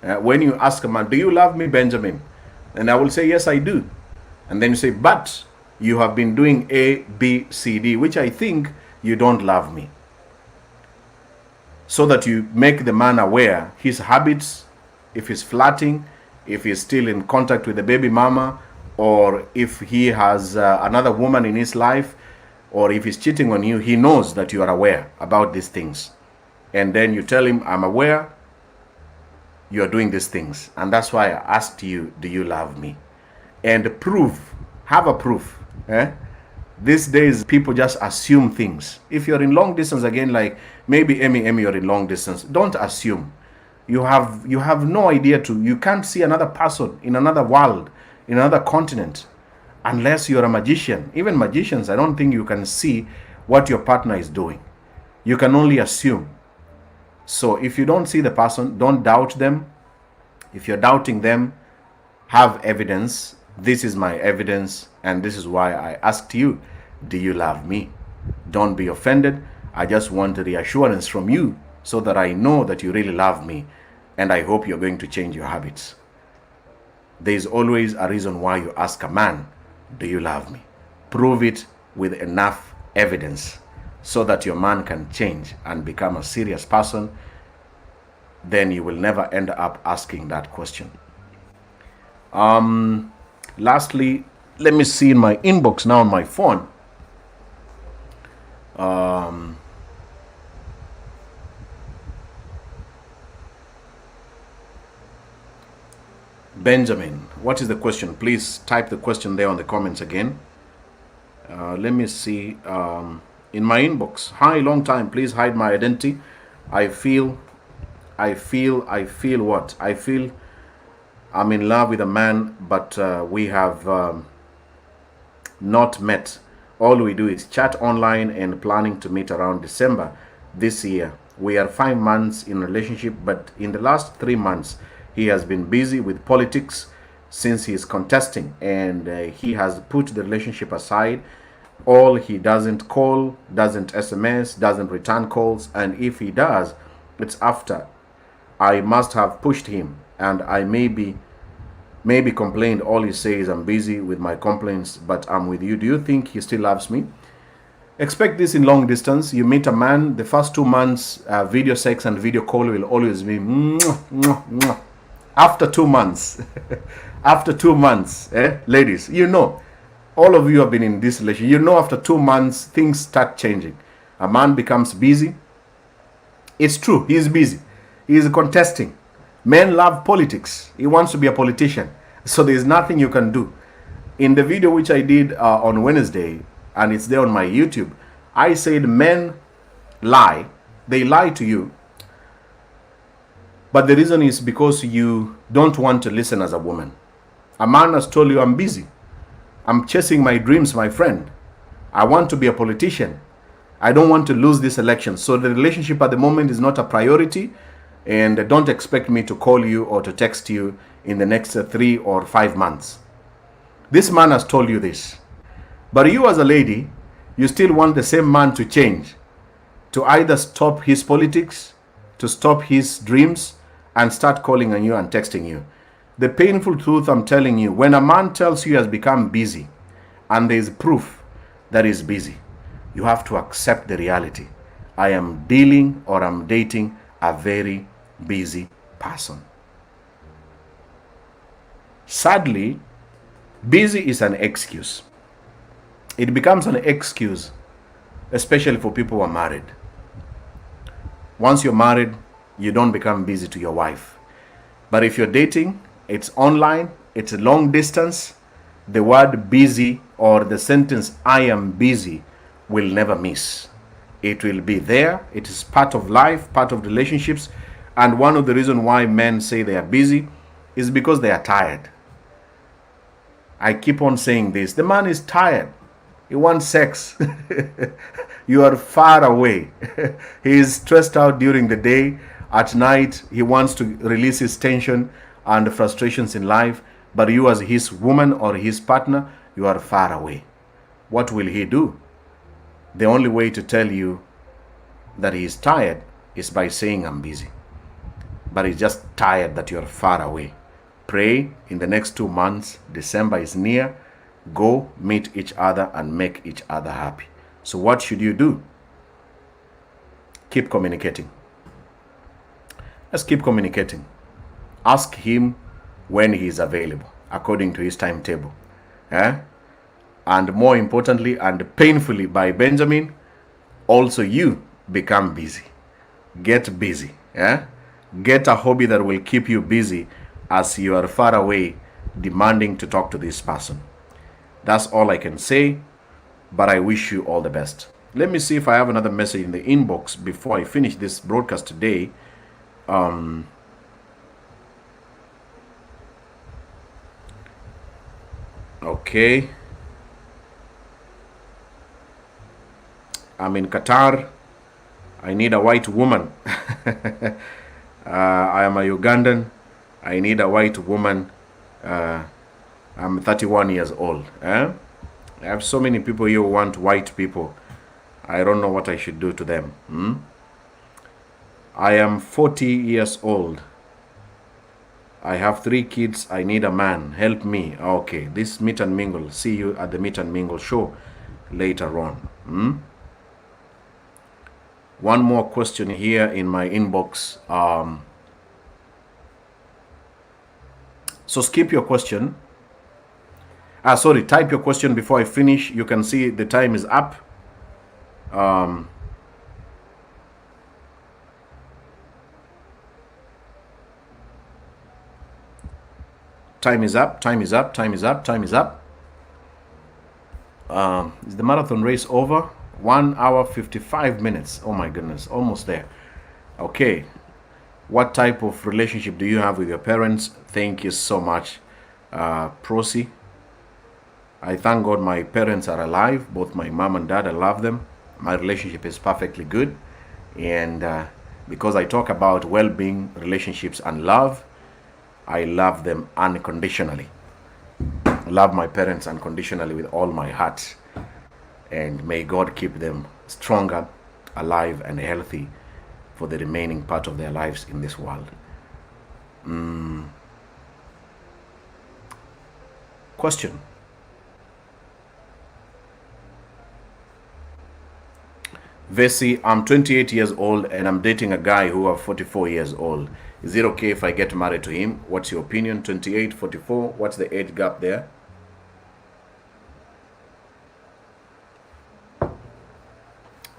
When you ask a man, do you love me, Benjamin? And I will say, yes, I do. And then you say, but you have been doing A, B, C, D, which I think you don't love me. So that you make the man aware his habits, if he's flirting, if he's still in contact with the baby mama, or if he has another woman in his life, or if he's cheating on you, he knows that you are aware about these things. And then you tell him, I'm aware you are doing these things. And that's why I asked you, do you love me? And prove, have a proof These days, people just assume things. If you're in long distance, again, like maybe Emmy, you're in long distance, don't assume. You have no idea you can't see another person in another world, in another continent, unless you're a magician. Even magicians, I don't think you can see what your partner is doing. You can only assume. So if you don't see the person, don't doubt them. If you're doubting them, have evidence. This is my evidence, and this is why I asked you, do you love me? Don't be offended. I just want the reassurance from you so that I know that you really love me, and I hope you're going to change your habits. There's always a reason why you ask a man, do you love me? Prove it with enough evidence so that your man can change and become a serious person. Then you will never end up asking that question. Lastly, let me see in my inbox now on my phone. Benjamin, what is the question? Please type the question there on the comments again. Let me see. In my inbox, hi, long time, please hide my identity. I feel what? I feel I'm in love with a man, but we have not met. All we do is chat online and planning to meet around December this year. We are 5 months in a relationship, but in the last 3 months, he has been busy with politics since he is contesting, and he has put the relationship aside. All he doesn't call, doesn't SMS, doesn't return calls, and if he does, it's after I must have pushed him, and I maybe complained. All he says, I'm busy with my complaints, but I'm with you. Do you think he still loves me? Expect this in long distance. You meet a man, the first 2 months, video sex and video call will always be mwah, mwah, mwah. After 2 months, after 2 months, ladies, you know, all of you have been in this relationship. You know, after 2 months, things start changing. A man becomes busy. It's true, he's busy. He is contesting. Men love politics. He wants to be a politician. So there's nothing you can do. In the video which I did on Wednesday, and it's there on my YouTube, I said men lie. They lie to you. But the reason is because you don't want to listen as a woman. A man has told you, I'm busy. I'm chasing my dreams, my friend. I want to be a politician. I don't want to lose this election. So the relationship at the moment is not a priority. And don't expect me to call you or to text you in the next 3 or 5 months. This man has told you this. But you as a lady, you still want the same man to change. To either stop his politics, to stop his dreams, and start calling on you and texting you. The painful truth I'm telling you, when a man tells you he has become busy, and there is proof that he's busy, you have to accept the reality. I am dealing or I'm dating a very busy person. Sadly, busy is an excuse. It becomes an excuse, especially for people who are married. Once you're married, you don't become busy to your wife. But if you're dating, it's online, it's a long distance, the word busy or the sentence I am busy will never miss. It will be there. It is part of life, part of relationships. And one of the reasons why men say they are busy is because they are tired. I keep on saying this. The man is tired. He wants sex. You are far away. He is stressed out during the day. At night, he wants to release his tension and frustrations in life. But you as his woman or his partner, you are far away. What will he do? The only way to tell you that he is tired is by saying I'm busy. But he's just tired that you're far away. Pray in the next 2 months. December is near. Go meet each other and make each other happy. So what should you do? Keep communicating. Let's keep communicating. Ask him when he is available, according to his timetable. And more importantly and painfully by Benjamin, also you become busy. Get busy. Get a hobby that will keep you busy as you are far away demanding to talk to this person. That's all I can say. but I wish you all the best. Let me see if I have another message in the inbox before I finish this broadcast today. Okay. I'm in Qatar. I need a white woman. I am a Ugandan. I need a white woman. I'm 31 years old. I have so many people here who want white people. I don't know what I should do to them. I am 40 years old. I have 3 kids. I need a man. Help me. Okay, this meet and mingle. See you at the meet and mingle show later on. One more question here in my inbox. So skip your question. Sorry, type your question before I finish. You can see the time is up. Time is up, time is up, time is up, time is up. Is the marathon race over? 1 hour, 55 minutes. Oh my goodness, almost there. Okay. What type of relationship do you have with your parents? Thank you so much, Prosi. I thank God my parents are alive, both my mom and dad. I love them. My relationship is perfectly good. And because I talk about well-being, relationships, and love, I love them unconditionally. I love my parents unconditionally with all my heart. And may God keep them stronger, alive, and healthy for the remaining part of their lives in this world. Question. Vesi, I'm 28 years old and I'm dating a guy who is 44 years old. Is it okay if I get married to him? What's your opinion? 28, 44, what's the age gap there?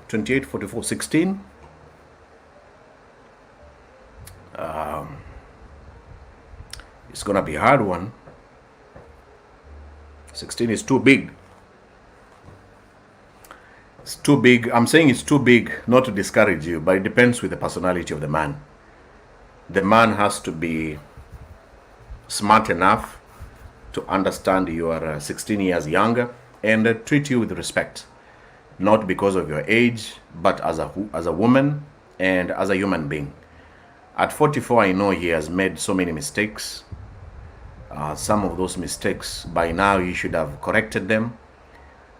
(28, 44, 16). It's gonna be a hard one. 16 is too big. It's too big. I'm saying it's too big, not to discourage you, but it depends with the personality of the man. The man has to be smart enough to understand you are 16 years younger and treat you with respect, not because of your age, but as a woman and as a human being. At 44, I know he has made so many mistakes. Some of those mistakes, by now, he should have corrected them,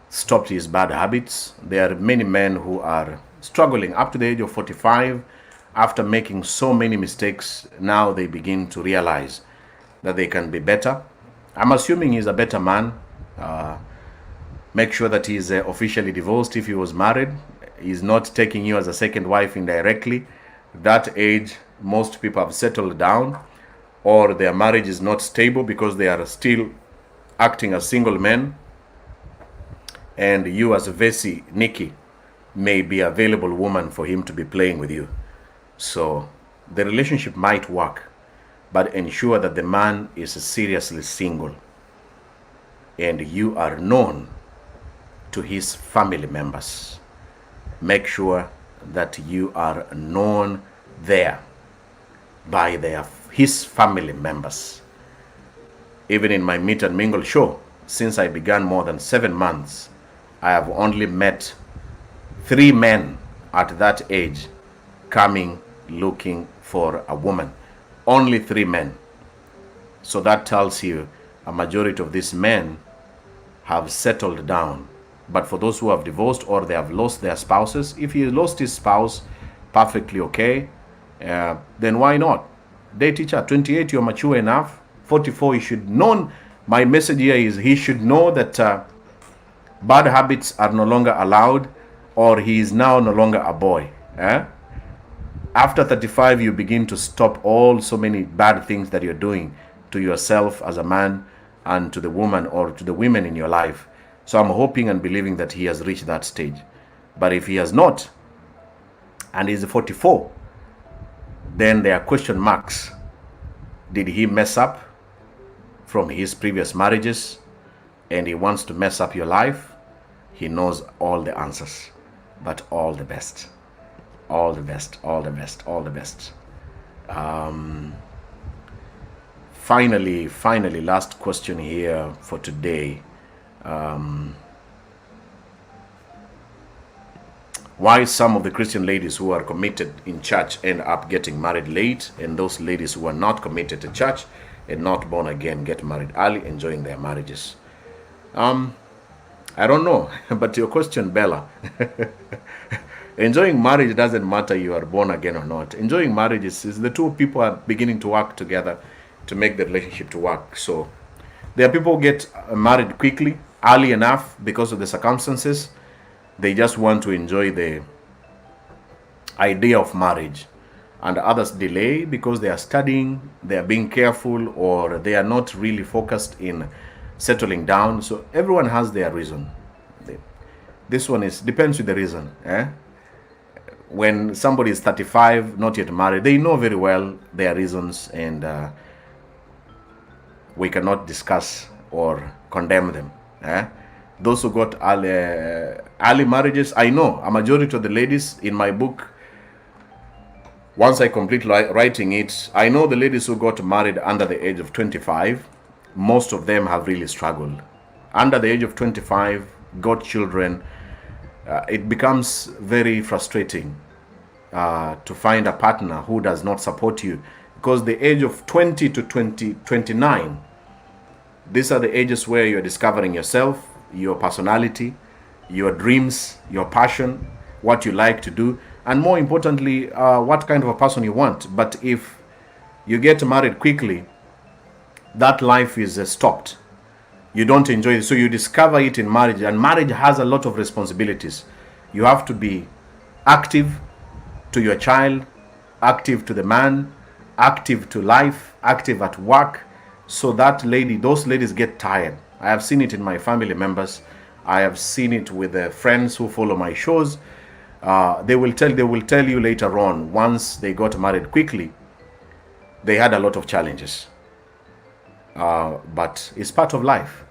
stopped his bad habits. There are many men who are struggling up to the age of 45. After making so many mistakes, now they begin to realize that they can be better. I'm assuming he's a better man. Make sure that he's officially divorced if he was married. He's not taking you as a second wife indirectly. That age, most people have settled down, or their marriage is not stable because they are still acting as single men. And you as a Vesi, Nikki, may be a available woman for him to be playing with you. So the relationship might work, but ensure that the man is seriously single and you are known to his family members. Make sure that you are known there by his family members. Even in my meet and mingle show, since I began more than 7 months, I have only met 3 men at that age coming looking for a woman. Only 3 men. So that tells you a majority of these men have settled down. But for those who have divorced or they have lost their spouses, if he lost his spouse, perfectly okay, then why not? Date each other. 28, you're mature enough. 44, he should know. My message here is he should know that bad habits are no longer allowed, or he is now no longer a boy. After 35, you begin to stop all so many bad things that you're doing to yourself as a man and to the woman or to the women in your life. So I'm hoping and believing that he has reached that stage. But if he has not, and he's 44, then there are question marks. Did he mess up from his previous marriages and he wants to mess up your life? He knows all the answers. But all the best. All the best. All the best. All the best. Finally, last question here for today. Why some of the Christian ladies who are committed in church end up getting married late, and those ladies who are not committed to church and not born again get married early, enjoying their marriages? I don't know, but your question, Bella. Enjoying marriage doesn't matter you are born again or not. Enjoying marriage is the two people are beginning to work together to make the relationship to work. So there are people who get married quickly, early enough because of the circumstances. They just want to enjoy the idea of marriage. And others delay because they are studying, they are being careful, or they are not really focused in settling down. So everyone has their reason. This one depends with the reason. When somebody is 35, not yet married, they know very well their reasons, and we cannot discuss or condemn them. Those who got early marriages, I know a majority of the ladies in my book, once I complete writing it, I know the ladies who got married under the age of 25, most of them have really struggled. Under the age of 25, got children, it becomes very frustrating to find a partner who does not support you, because the age of 20 to 29, these are the ages where you're discovering yourself, your personality, your dreams, your passion, what you like to do, and more importantly, what kind of a person you want. But if you get married quickly, that life is stopped. You don't enjoy it. So you discover it in marriage, and marriage has a lot of responsibilities. You have to be active to your child, active to the man, active to life, active at work. So that those ladies get tired. I have seen it in my family members. I have seen it with the friends who follow my shows. They will tell you later on, once they got married quickly, they had a lot of challenges. But it's part of life.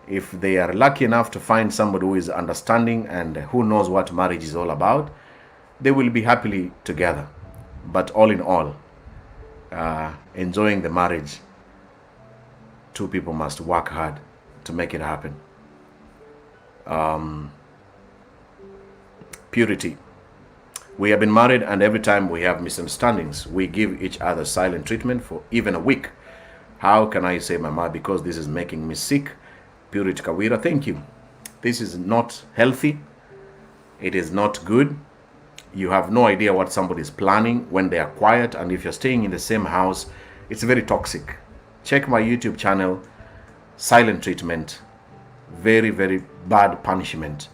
If they are lucky enough to find somebody who is understanding and who knows what marriage is all about, they will be happily together. But all in all, enjoying the marriage, two people must work hard to make it happen. Purity. We have been married, and every time we have misunderstandings, we give each other silent treatment for even a week. How can I say, Mama, because this is making me sick? Purity Kawira, thank you. This is not healthy. It is not good. You have no idea what somebody is planning when they are quiet, and if you're staying in the same house, it's very toxic. Check my YouTube channel, silent treatment, very, very bad punishment.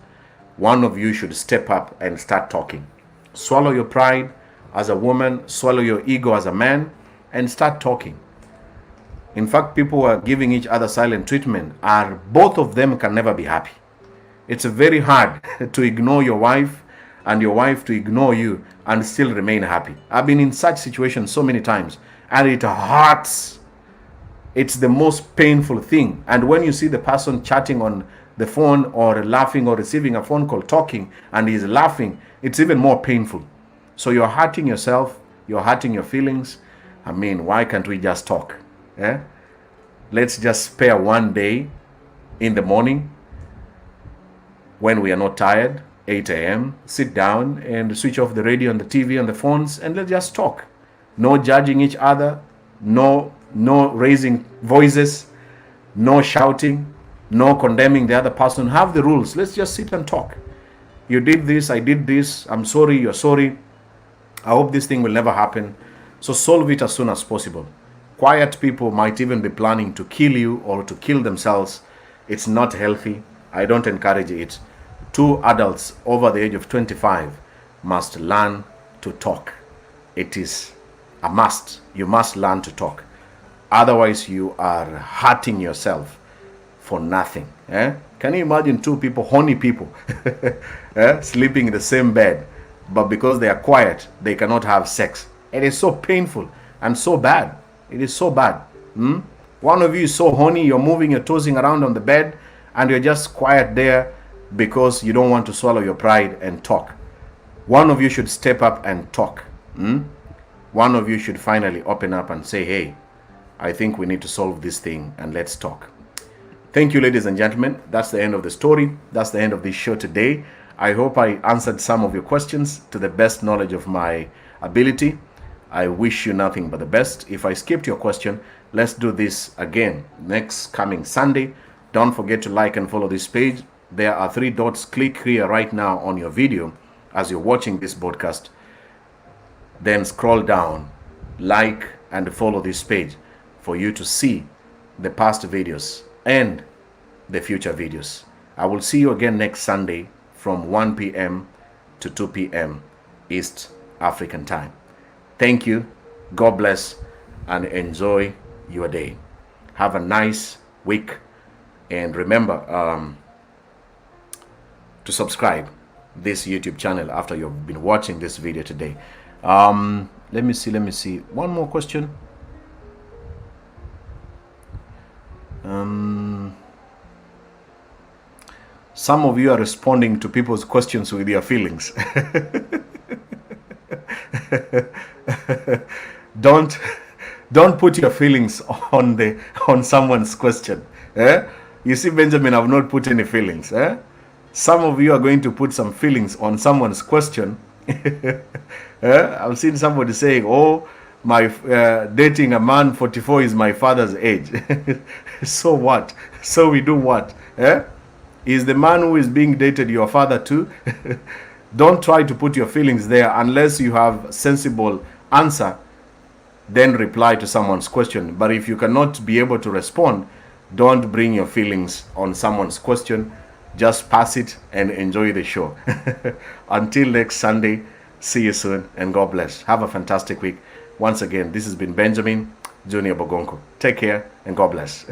One of you should step up and start talking. Swallow your pride as a woman, swallow your ego as a man, and start talking. In fact, people who are giving each other silent treatment both of them can never be happy. It's very hard to ignore your wife and your wife to ignore you and still remain happy. I've been in such situations so many times, and it hurts. It's the most painful thing. And when you see the person chatting on the phone or laughing or receiving a phone call talking and he's laughing, it's even more painful. So you're hurting yourself, you're hurting your feelings. I mean, why can't we just talk? Let's just spare one day in the morning when we are not tired, 8 a.m., sit down and switch off the radio and the TV and the phones, and let's just talk. No judging each other, no raising voices, no shouting, no condemning the other person. Have the rules. Let's just sit and talk. You did this, I did this, I'm sorry, you're sorry. I hope this thing will never happen. So solve it as soon as possible. Quiet people might even be planning to kill you or to kill themselves. It's not healthy. I don't encourage it. Two adults over the age of 25 must learn to talk. It is a must. You must learn to talk. Otherwise, you are hurting yourself for nothing. Can you imagine two people, horny people, sleeping in the same bed, but because they are quiet, they cannot have sex? It is so painful and so bad. It is so bad. One of you is so horny, you're moving, you're tossing around on the bed, and you're just quiet there, because you don't want to swallow your pride and talk. One of you should step up and talk. One of you should finally open up and say, hey, I think we need to solve this thing and let's talk. Thank you, ladies and gentlemen. That's the end of the story. That's the end of this show today. I hope I answered some of your questions to the best knowledge of my ability. I wish you nothing but the best. If I skipped your question, let's do this again next coming Sunday. Don't forget to like and follow this page. There are 3 dots. Click here right now on your video as you're watching this broadcast. Then scroll down, like and follow this page for you to see the past videos and the future videos. I will see you again next Sunday from 1 p.m. to 2 p.m. East African time. Thank you. God bless and enjoy your day. Have a nice week. And remember to subscribe this YouTube channel after you've been watching this video today. Let me see. One more question. Some of you are responding to people's questions with your feelings. Don't put your feelings on someone's question. You see, Benjamin, I've not put any feelings. Some of you are going to put some feelings on someone's question. I've seen somebody saying, oh, my dating a man 44 is my father's age. So what? So we do what? Is the man who is being dated your father too? Don't try to put your feelings there unless you have sensible answer. Then reply to someone's question. But if you cannot be able to respond, don't bring your feelings on someone's question. Just pass it and enjoy the show. Until next Sunday, see you soon and God bless. Have a fantastic week. Once again, this has been Benjamin Junior Bogonko. Take care and God bless.